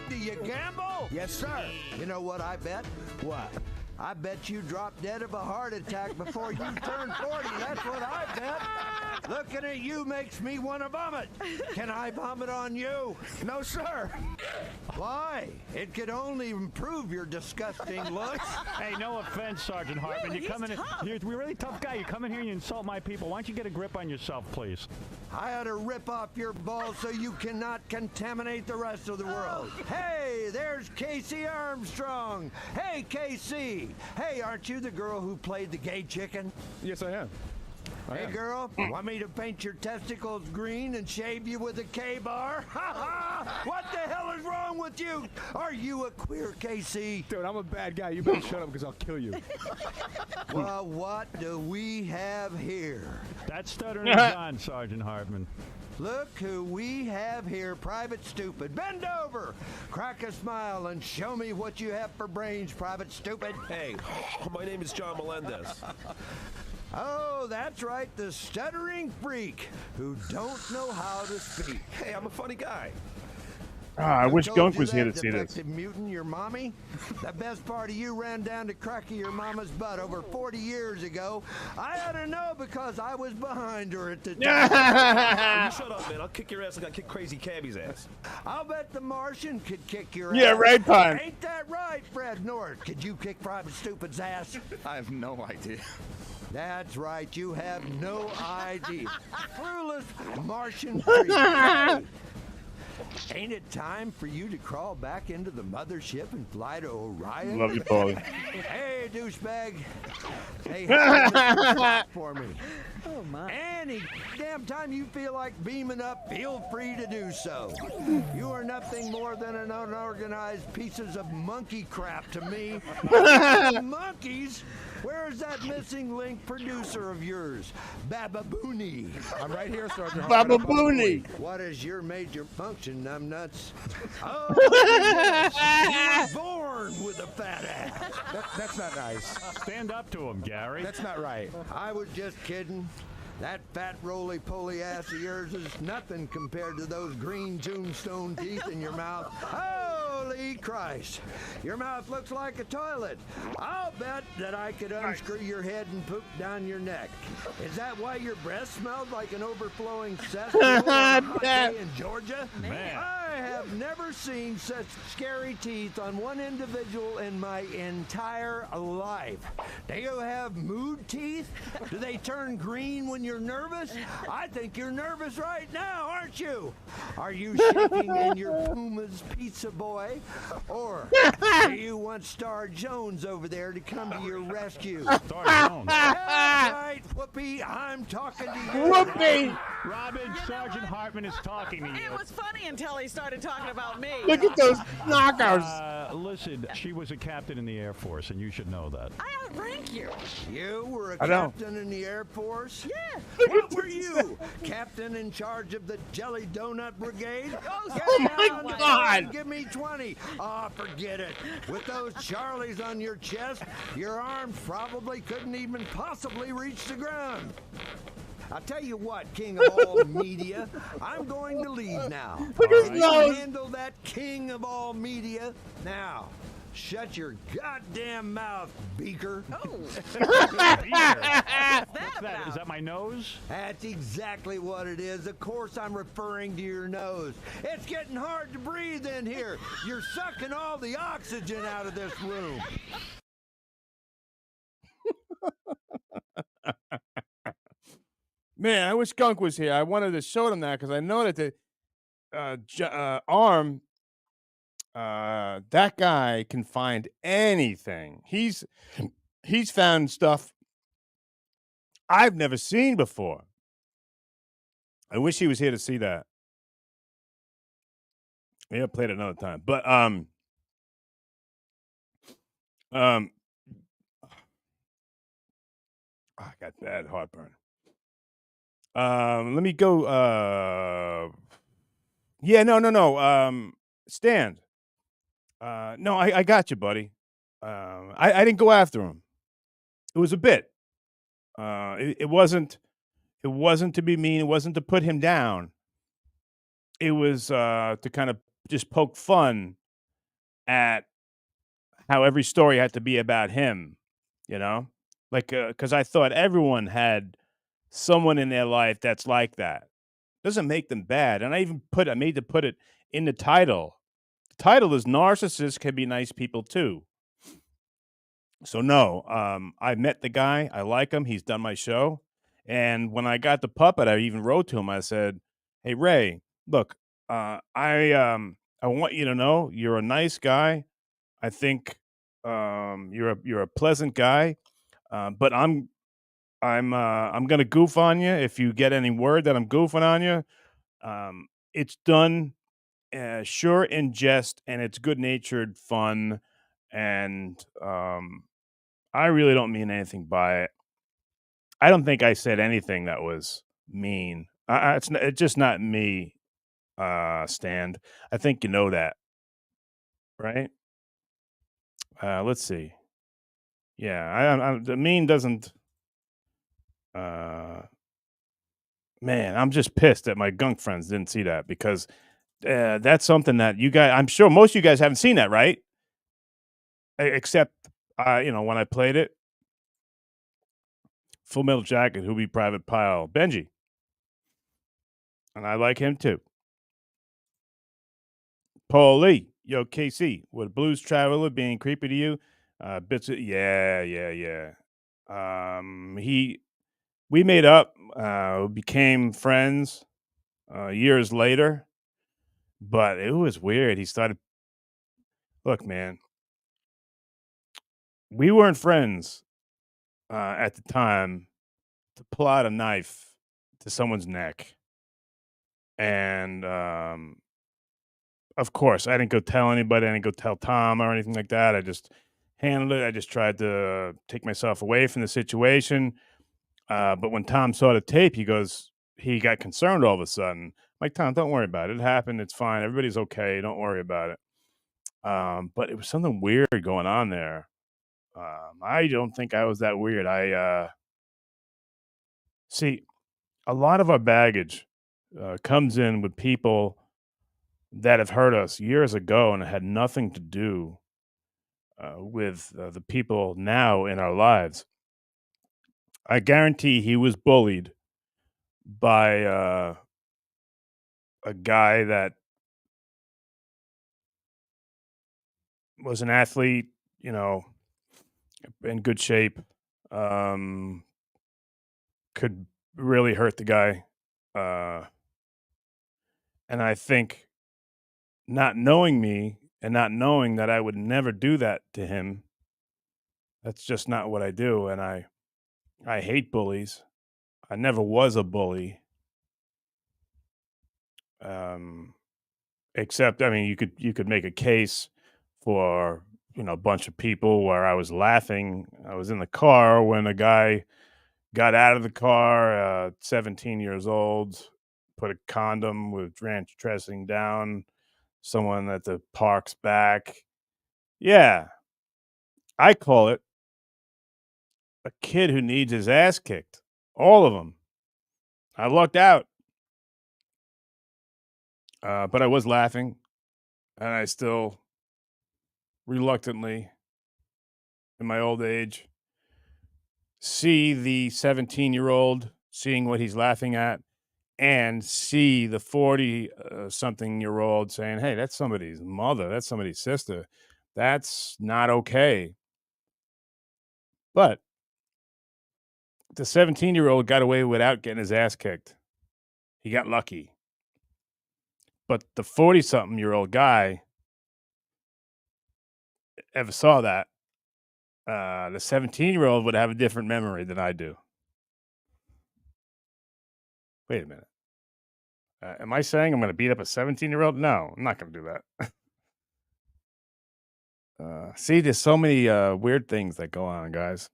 Do you gamble? Yes, sir. You know what I bet? What? I bet you dropped dead of a heart attack before you turned 40. That's what I bet. Looking at you makes me want to vomit. Can I vomit on you? No, sir. Why? It could only improve your disgusting looks. Hey, no offense, Sergeant Hartman. You come in. You're a really tough guy. You come in here and you insult my people. Why don't you get a grip on yourself, please? I ought to rip off your balls so you cannot contaminate the rest of the world. Hey, there's Casey Armstrong. Hey, Casey. Hey, aren't you the girl who played the gay chicken? Yes, I am. Hey, girl, want me to paint your testicles green and shave you with a K-bar? Ha ha! What the hell is wrong with you? Are you a queer, Casey? Dude, I'm a bad guy. You better shut up because I'll kill you. Well, what do we have here? That's stuttering John, Sergeant Hartman. Look who we have here, Private Stupid. Bend over, crack a smile, and show me what you have for brains, Private Stupid. Hey, my name is John Melendez. Oh, that's right, the stuttering freak who don't know how to speak. Hey, I'm a funny guy. I wish told Gunk you was here that, to see this. defective mutant, your mommy? The best part of you ran down the crack of your mama's butt over 40 years ago. I ought to know because I was behind her at the time. You shut up, man. I'll kick your ass like I kick Crazy Cabbie's ass. I'll bet the Martian could kick your Yeah, ass. right, Pine. Ain't that right, Fred North? Could you kick Private Stupid's ass? I have no idea. That's right, you have no idea. Clueless Martian freak. Ain't it time for you to crawl back into the mothership and fly to Orion? Love you, Paulie. Hey, douchebag. Hey, hey, for me. Oh, my. Any damn time you feel like beaming up, feel free to do so. You are nothing more than an unorganized pieces of monkey crap to me. Monkeys? Where's that missing link producer of yours, Bababooni? I'm right here, Sergeant. Bababooni. What is your major function, numbnuts? Oh, yes. You were born with a fat ass. That's not nice. Stand up to him, Gary. That's not right. I was just kidding. That fat roly-poly ass of yours is nothing compared to those green tombstone teeth in your mouth. Holy Christ! Your mouth looks like a toilet. I'll bet that I could unscrew your head and poop down your neck. Is that why your breath smells like an overflowing cesspool on a hot day in Georgia? Man. have never seen such scary teeth on one individual in my entire life. Do you have mood teeth? Do they turn green when you're nervous? I think you're nervous right now, aren't you? Are you shaking in your Puma's Pizza Boy? Or do you want Star Jones over there to come to your rescue? Star Jones. That's right, Whoopi, I'm talking to you. Whoopi! Robin, Sergeant Hartman is talking to you. It was funny until he started talking about me. Look at those knockouts. Listen, she was a captain in the Air Force, and you should know that. I outrank you. You were a I know. captain in the Air Force? Yeah. What were you? Captain in charge of the Jelly Donut Brigade? Oh my God. Give me 20. Ah, forget it. With those Charlies on your chest, your arms probably couldn't even possibly reach the ground. I'll tell you what, king of all media, I'm going to leave now. Look at his You nose. handle that king of all media now. Shut your goddamn mouth, Beaker. Oh. What's that? Is that my nose? That's exactly what it is. Of course I'm referring to your nose. It's getting hard to breathe in here. You're sucking all the oxygen out of this room. Man, I wish Gunk was here. I wanted to show them that because I know that the arm, that guy can find anything. He's found stuff I've never seen before. I wish he was here to see that. Yeah, play it another time. But I got bad heartburn. Let me go. Yeah, no. Stand. No, I got you, buddy. I didn't go after him. It was a bit. It wasn't to be mean. It wasn't to put him down. It was to kind of just poke fun at how every story had to be about him. You know, like because I thought everyone had someone in their life that's like that. Doesn't make them bad. And I made to put it in the title. The title is Narcissists Can Be Nice People Too. So no, I met the guy. I like him. He's done my show. And when I got the puppet, I even wrote to him. I said, "Hey Ray, look, I want you to know you're a nice guy. I think you're a pleasant guy. But I'm gonna goof on you if you get any word that I'm goofing on you. It's done sure in jest, and it's good natured fun, and I really don't mean anything by it. I don't think I said anything that was mean. It's just not me, Stand. I think you know that, right? Let's see. Yeah, the mean doesn't. Man, I'm just pissed that my gunk friends didn't see that because that's something that you guys. I'm sure most of you guys haven't seen that, right? Except, when I played it, Full Metal Jacket, Who Be Private Pile, Benji, and I like him too. Paul Lee, yo KC, with Blues Traveler being creepy to you, bits of yeah. We made up, became friends years later, but it was weird. He started. Look, man, we weren't friends at the time to pull out a knife to someone's neck. And of course, I didn't go tell anybody. I didn't go tell Tom or anything like that. I just handled it. I just tried to take myself away from the situation. But when Tom saw the tape, he got concerned all of a sudden. I'm like, Tom, don't worry about it. It happened. It's fine. Everybody's okay. Don't worry about it. But it was something weird going on there. I don't think I was that weird. See, a lot of our baggage comes in with people that have hurt us years ago and it had nothing to do with the people now in our lives. I guarantee he was bullied by a guy that was an athlete, in good shape, could really hurt the guy. Uh, and I think not knowing me and not knowing that I would never do that to him, that's just not what I do. And I hate bullies. I never was a bully. Um, except, I mean, you could make a case for a bunch of people where I was laughing. I was in the car when a guy got out of the car, 17 years old, put a condom with ranch dressing down someone at the park's back. Yeah, I call it a kid who needs his ass kicked. All of them. I lucked out, but I was laughing, and I still reluctantly, in my old age, see the 17-year-old seeing what he's laughing at and see the 40 something year old saying, "Hey, that's somebody's mother, that's somebody's sister. That's not okay." But the 17-year-old got away without getting his ass kicked. He got lucky. But the 40 something year old guy ever saw that, the 17-year-old would have a different memory than I do. Wait a minute. Am I saying I'm going to beat up a 17-year-old? No, I'm not going to do that. See, there's so many weird things that go on, guys.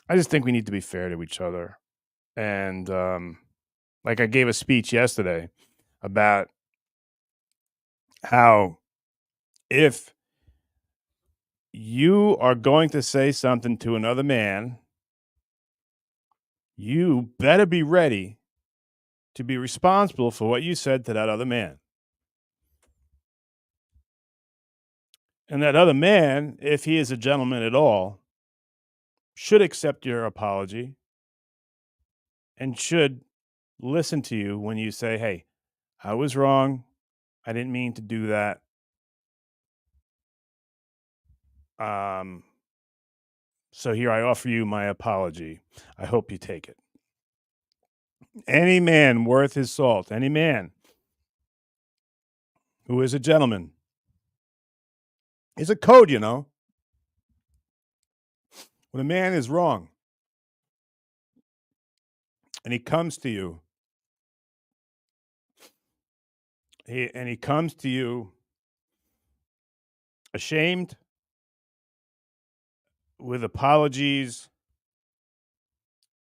I just think we need to be fair to each other. And like I gave a speech yesterday about how if you are going to say something to another man, you better be ready to be responsible for what you said to that other man. And that other man, if he is a gentleman at all, should accept your apology and should listen to you when you say, "Hey, I was wrong. I didn't mean to do that. Um, so here I offer you my apology. I hope you take it." Any man worth his salt, any man who is a gentleman, is a code, When a man is wrong and he comes to you, he comes to you ashamed, with apologies,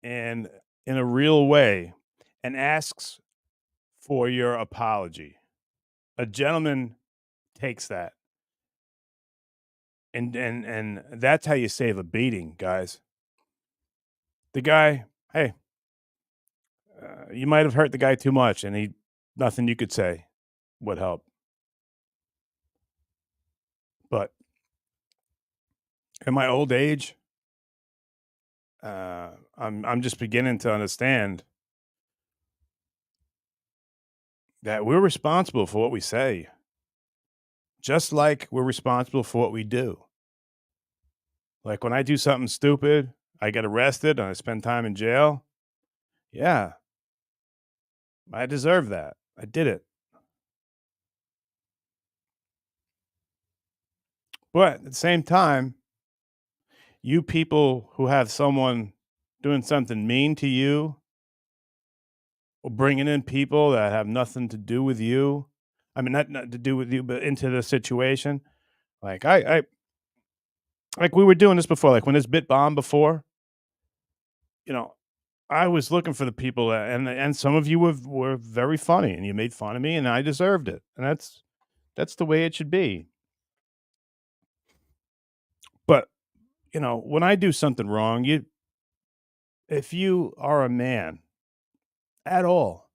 and in a real way, and asks for your apology. A gentleman takes that. And that's how you save a beating, guys. The guy, hey, you might have hurt the guy too much, and nothing you could say would help. But in my old age, I'm just beginning to understand that we're responsible for what we say, just like we're responsible for what we do. Like when I do something stupid, I get arrested and I spend time in jail. Yeah, I deserve that. I did it. But at the same time, you people who have someone doing something mean to you or bringing in people that have nothing to do with you. I mean, not to do with you, but into the situation. Like like we were doing this before. Like when this bit bombed before, you know, I was looking for the people and some of you were very funny and you made fun of me and I deserved it. And that's the way it should be. But, when I do something wrong, if you are a man at all,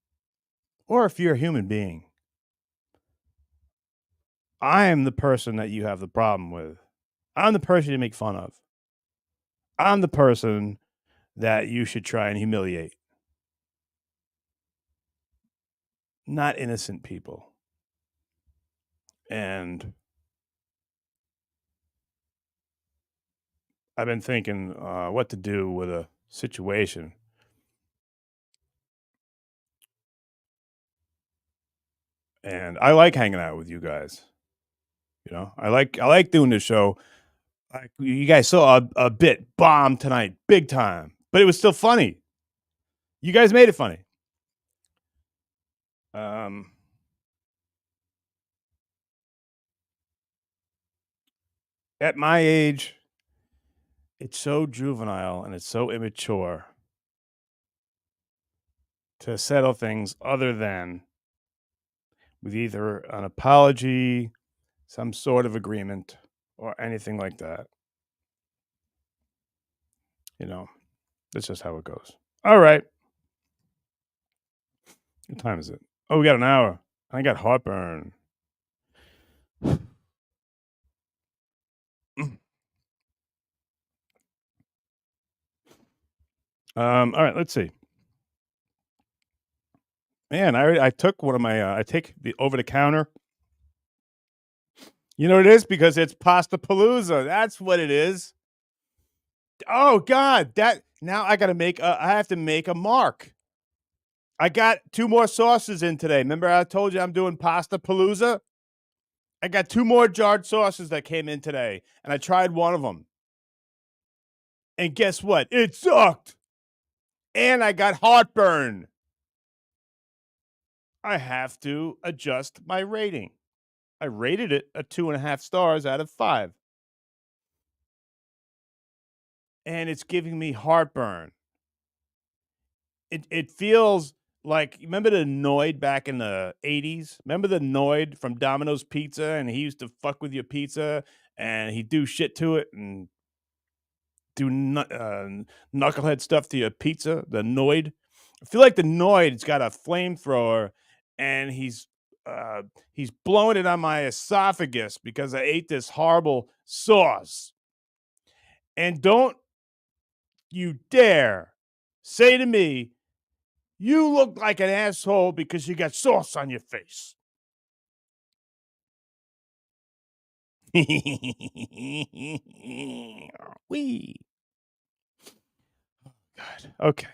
or if you're a human being, I am the person that you have the problem with. I'm the person you make fun of. I'm the person that you should try and humiliate, not innocent people. And I've been thinking what to do with a situation. And I like hanging out with you guys. I like doing this show. Like you guys saw a bit bomb tonight, big time, but it was still funny. You guys made it funny. Um, at my age, it's so juvenile and it's so immature to settle things other than with either an apology, some sort of agreement, or anything like that. You know, that's just how it goes. All right. What time is it? Oh, we got an hour. I got heartburn. All right, let's see. Man, I took one of my I take the over the counter. You know what it is? Because it's pasta palooza. That's what it is. Oh God, that now I gotta make I have to make a mark. I got 2 more sauces in today. Remember I told you I'm doing pasta palooza? I got 2 more jarred sauces that came in today, and I tried one of them. And guess what? It sucked. And I got heartburn. I have to adjust my rating. I rated it a 2.5 stars out of 5. And it's giving me heartburn. It feels like remember the Noid back in the 80s? Remember the Noid from Domino's Pizza, and he used to fuck with your pizza, and he'd do shit to it and do knucklehead stuff to your pizza, the Noid? I feel like the Noid's got a flamethrower, and he's blowing it on my esophagus because I ate this horrible sauce. And don't you dare say to me, you look like an asshole because you got sauce on your face. Wee. God. Okay.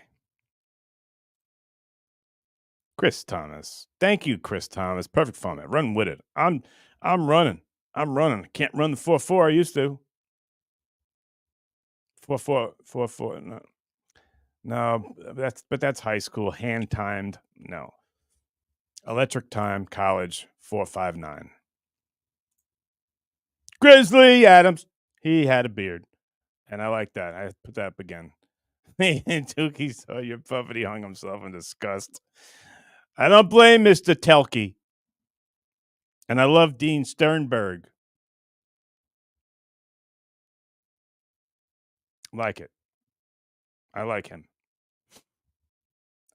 Chris Thomas. Thank you, Chris Thomas. Perfect format. Run with it. I'm running. I can't run the 4-4 I used to. 4-4. No. No, that's high school. Hand timed. No. Electric time, college, 4.59. Grizzly Adams. He had a beard. And I like that. I put that up again. And Tukey saw your puppet. He hung himself in disgust. I don't blame Mr. Telke. And I love Dean Sternberg. Like it. I like him.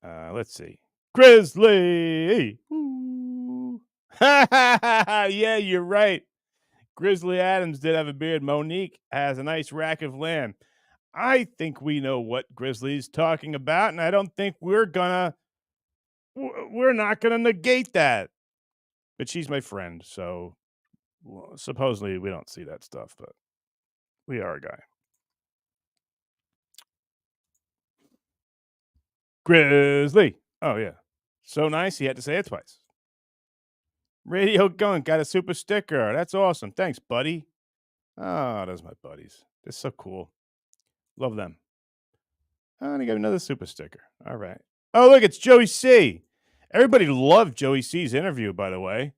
Let's see. Grizzly. Yeah, you're right. Grizzly Adams did have a beard. Monique has a nice rack of lamb. I think we know what Grizzly's talking about, and I don't think we're not gonna negate that. But she's my friend, so supposedly we don't see that stuff, but we are a guy. Grizzly. Oh yeah, so nice. He had to say it twice. Radio Gunk got a super sticker. That's awesome. Thanks, buddy. Oh, those are my buddies. They're so cool. Love them. Oh, and he got another super sticker. All right. Oh, look, it's Joey C. Everybody loved Joey C's interview, by the way.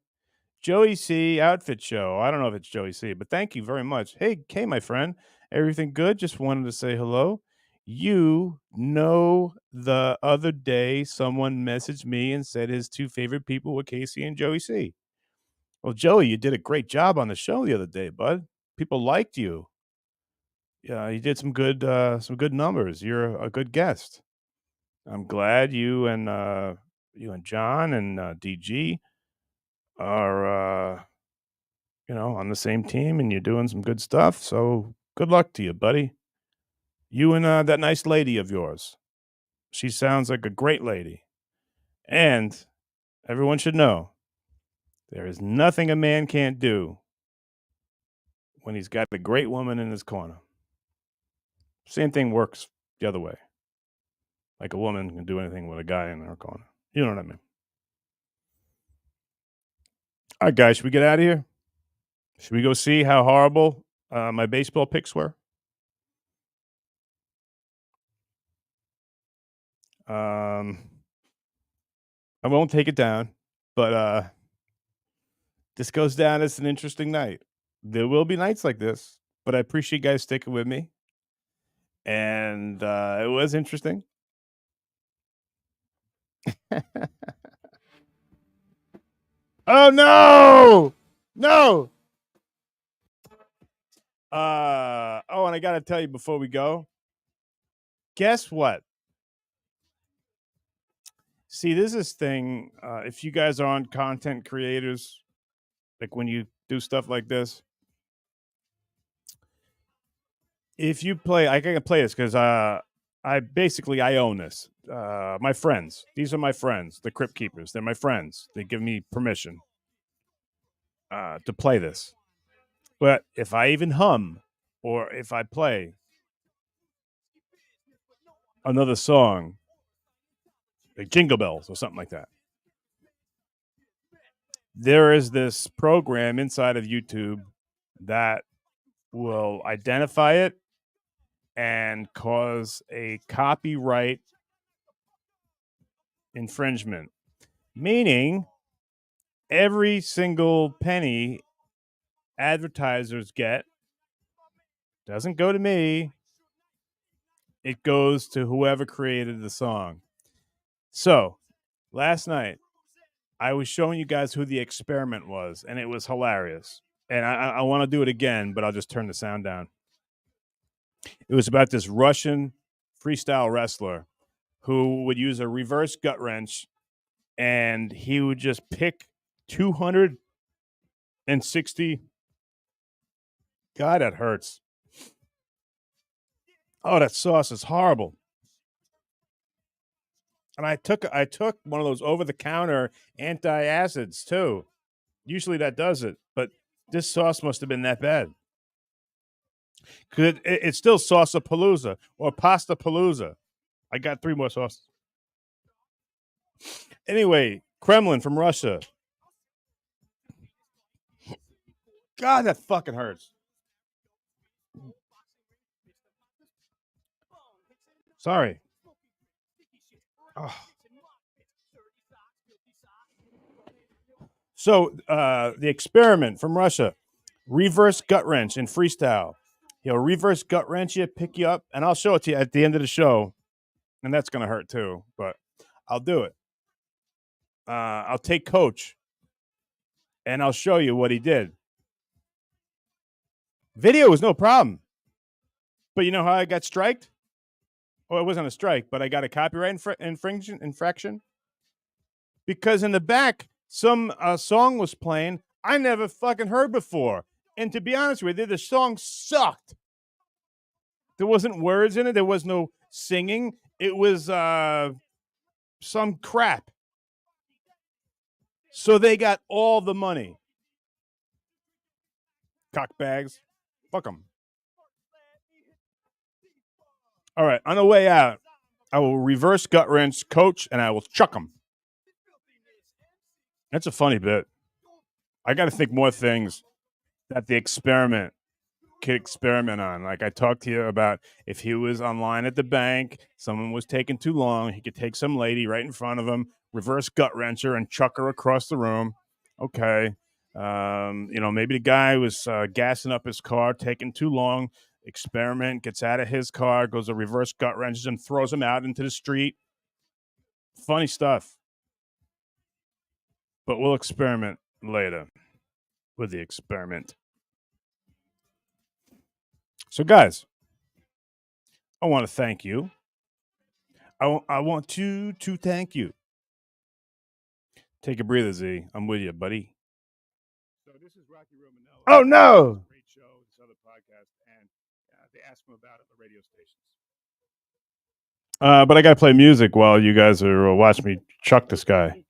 Joey C. Outfit Show. I don't know if it's Joey C., but thank you very much. Hey, my friend. Everything good? Just wanted to say hello. The other day someone messaged me and said his 2 favorite people were Casey and Joey C. Well, Joey, you did a great job on the show the other day, bud. People liked you. Yeah, you did some good numbers. You're a good guest. I'm glad you and John and DG are on the same team and you're doing some good stuff. So good luck to you, buddy. You and that nice lady of yours. She sounds like a great lady. And everyone should know there is nothing a man can't do when he's got a great woman in his corner. Same thing works the other way. Like a woman can do anything with a guy in her corner. You know what I mean? All right, guys, should we get out of here? Should we go see how horrible my baseball picks were? I won't take it down, but this goes down as an interesting night. There will be nights like this, but I appreciate you guys sticking with me. And it was interesting. Oh no! No! Oh, and I gotta tell you before we go. Guess what? See, this is this thing. If you guys aren't content creators, like when you do stuff like this, if you play, I can play this because I own this. My friends, these are my friends, the Crypt Keepers. They're my friends. They give me permission to play this. But if I even hum or if I play another song, like Jingle Bells or something like that, there is this program inside of YouTube that will identify it and cause a copyright infringement, meaning every single penny advertisers get doesn't go to me. It goes to whoever created the song. So last night, I was showing you guys who the experiment was, and it was hilarious. And I want to do it again, but I'll just turn the sound down. It was about this Russian freestyle wrestler who would use a reverse gut wrench, and he would just pick 260. God, that hurts. Oh, that sauce is horrible. And I took one of those over-the-counter antacids too. Usually that does it, but this sauce must have been that bad. Cause it's still salsa-palooza or pasta-palooza. I got 3 more sauces. Anyway, Kremlin from Russia. God, that fucking hurts. Sorry. Oh. So the experiment from Russia, reverse gut wrench in freestyle. He'll reverse gut wrench you, pick you up, and I'll show it to you at the end of the show. And that's going to hurt too, but I'll do it. I'll take Coach, and I'll show you what he did. Video was no problem. But you know how I got striked? Well, it wasn't a strike, but I got a copyright infraction. Because in the back, some song was playing I never fucking heard before. And to be honest with you, the song sucked. There wasn't words in it. There was no singing. It was some crap. So they got all the money. Cockbags. Fuck them. All right, on the way out, I will reverse gut wrench Coach, and I will chuck him. That's a funny bit. I got to think more things that the experiment could experiment on. Like I talked to you about if he was online at the bank, someone was taking too long, he could take some lady right in front of him, reverse gut wrench her, and chuck her across the room. Okay. Maybe the guy was gassing up his car, taking too long. Experiment, gets out of his car, goes to reverse gut wrenches and throws him out into the street. Funny stuff. But we'll experiment later with the experiment. So, guys, I want to thank you. I want to thank you. Take a breather, Z. I'm with you, buddy. So this is Rocky Romanello. Oh, no! Great show, this other podcast, and they asked him about it at the radio stations. But I got to play music while you guys are watching me chuck this guy.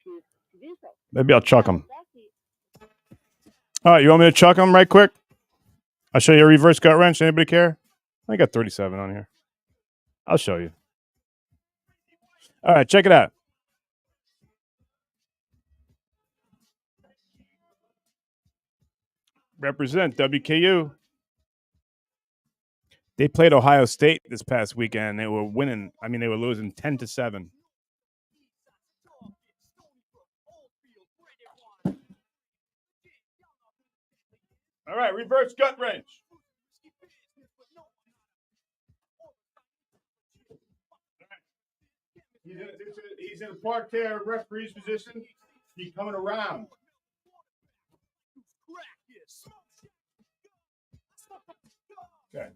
Maybe I'll chuck him. All right, you want me to chuck him right quick? I'll show you a reverse gut wrench. Anybody care? I got 37 on here. I'll show you. All right, check it out. Represent WKU. They played Ohio State this past weekend. They were winning. I mean, they were losing 10-7. All right, reverse gut wrench. He's in a parterre referee's position. He's coming around. Okay.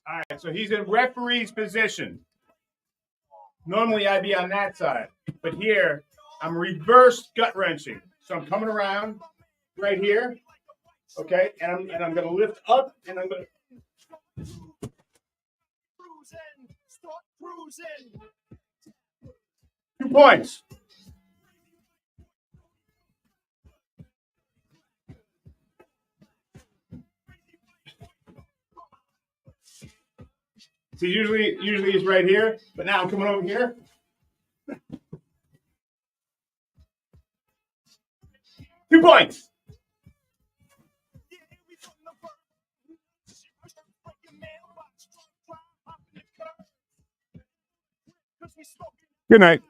All right, so he's in referee's position. Normally I'd be on that side, but here I'm reverse gut wrenching. So I'm coming around right here, okay, and I'm going to lift up, and I'm going to 2 points. See, usually he's right here, but now I'm coming over here. Two points. Good night.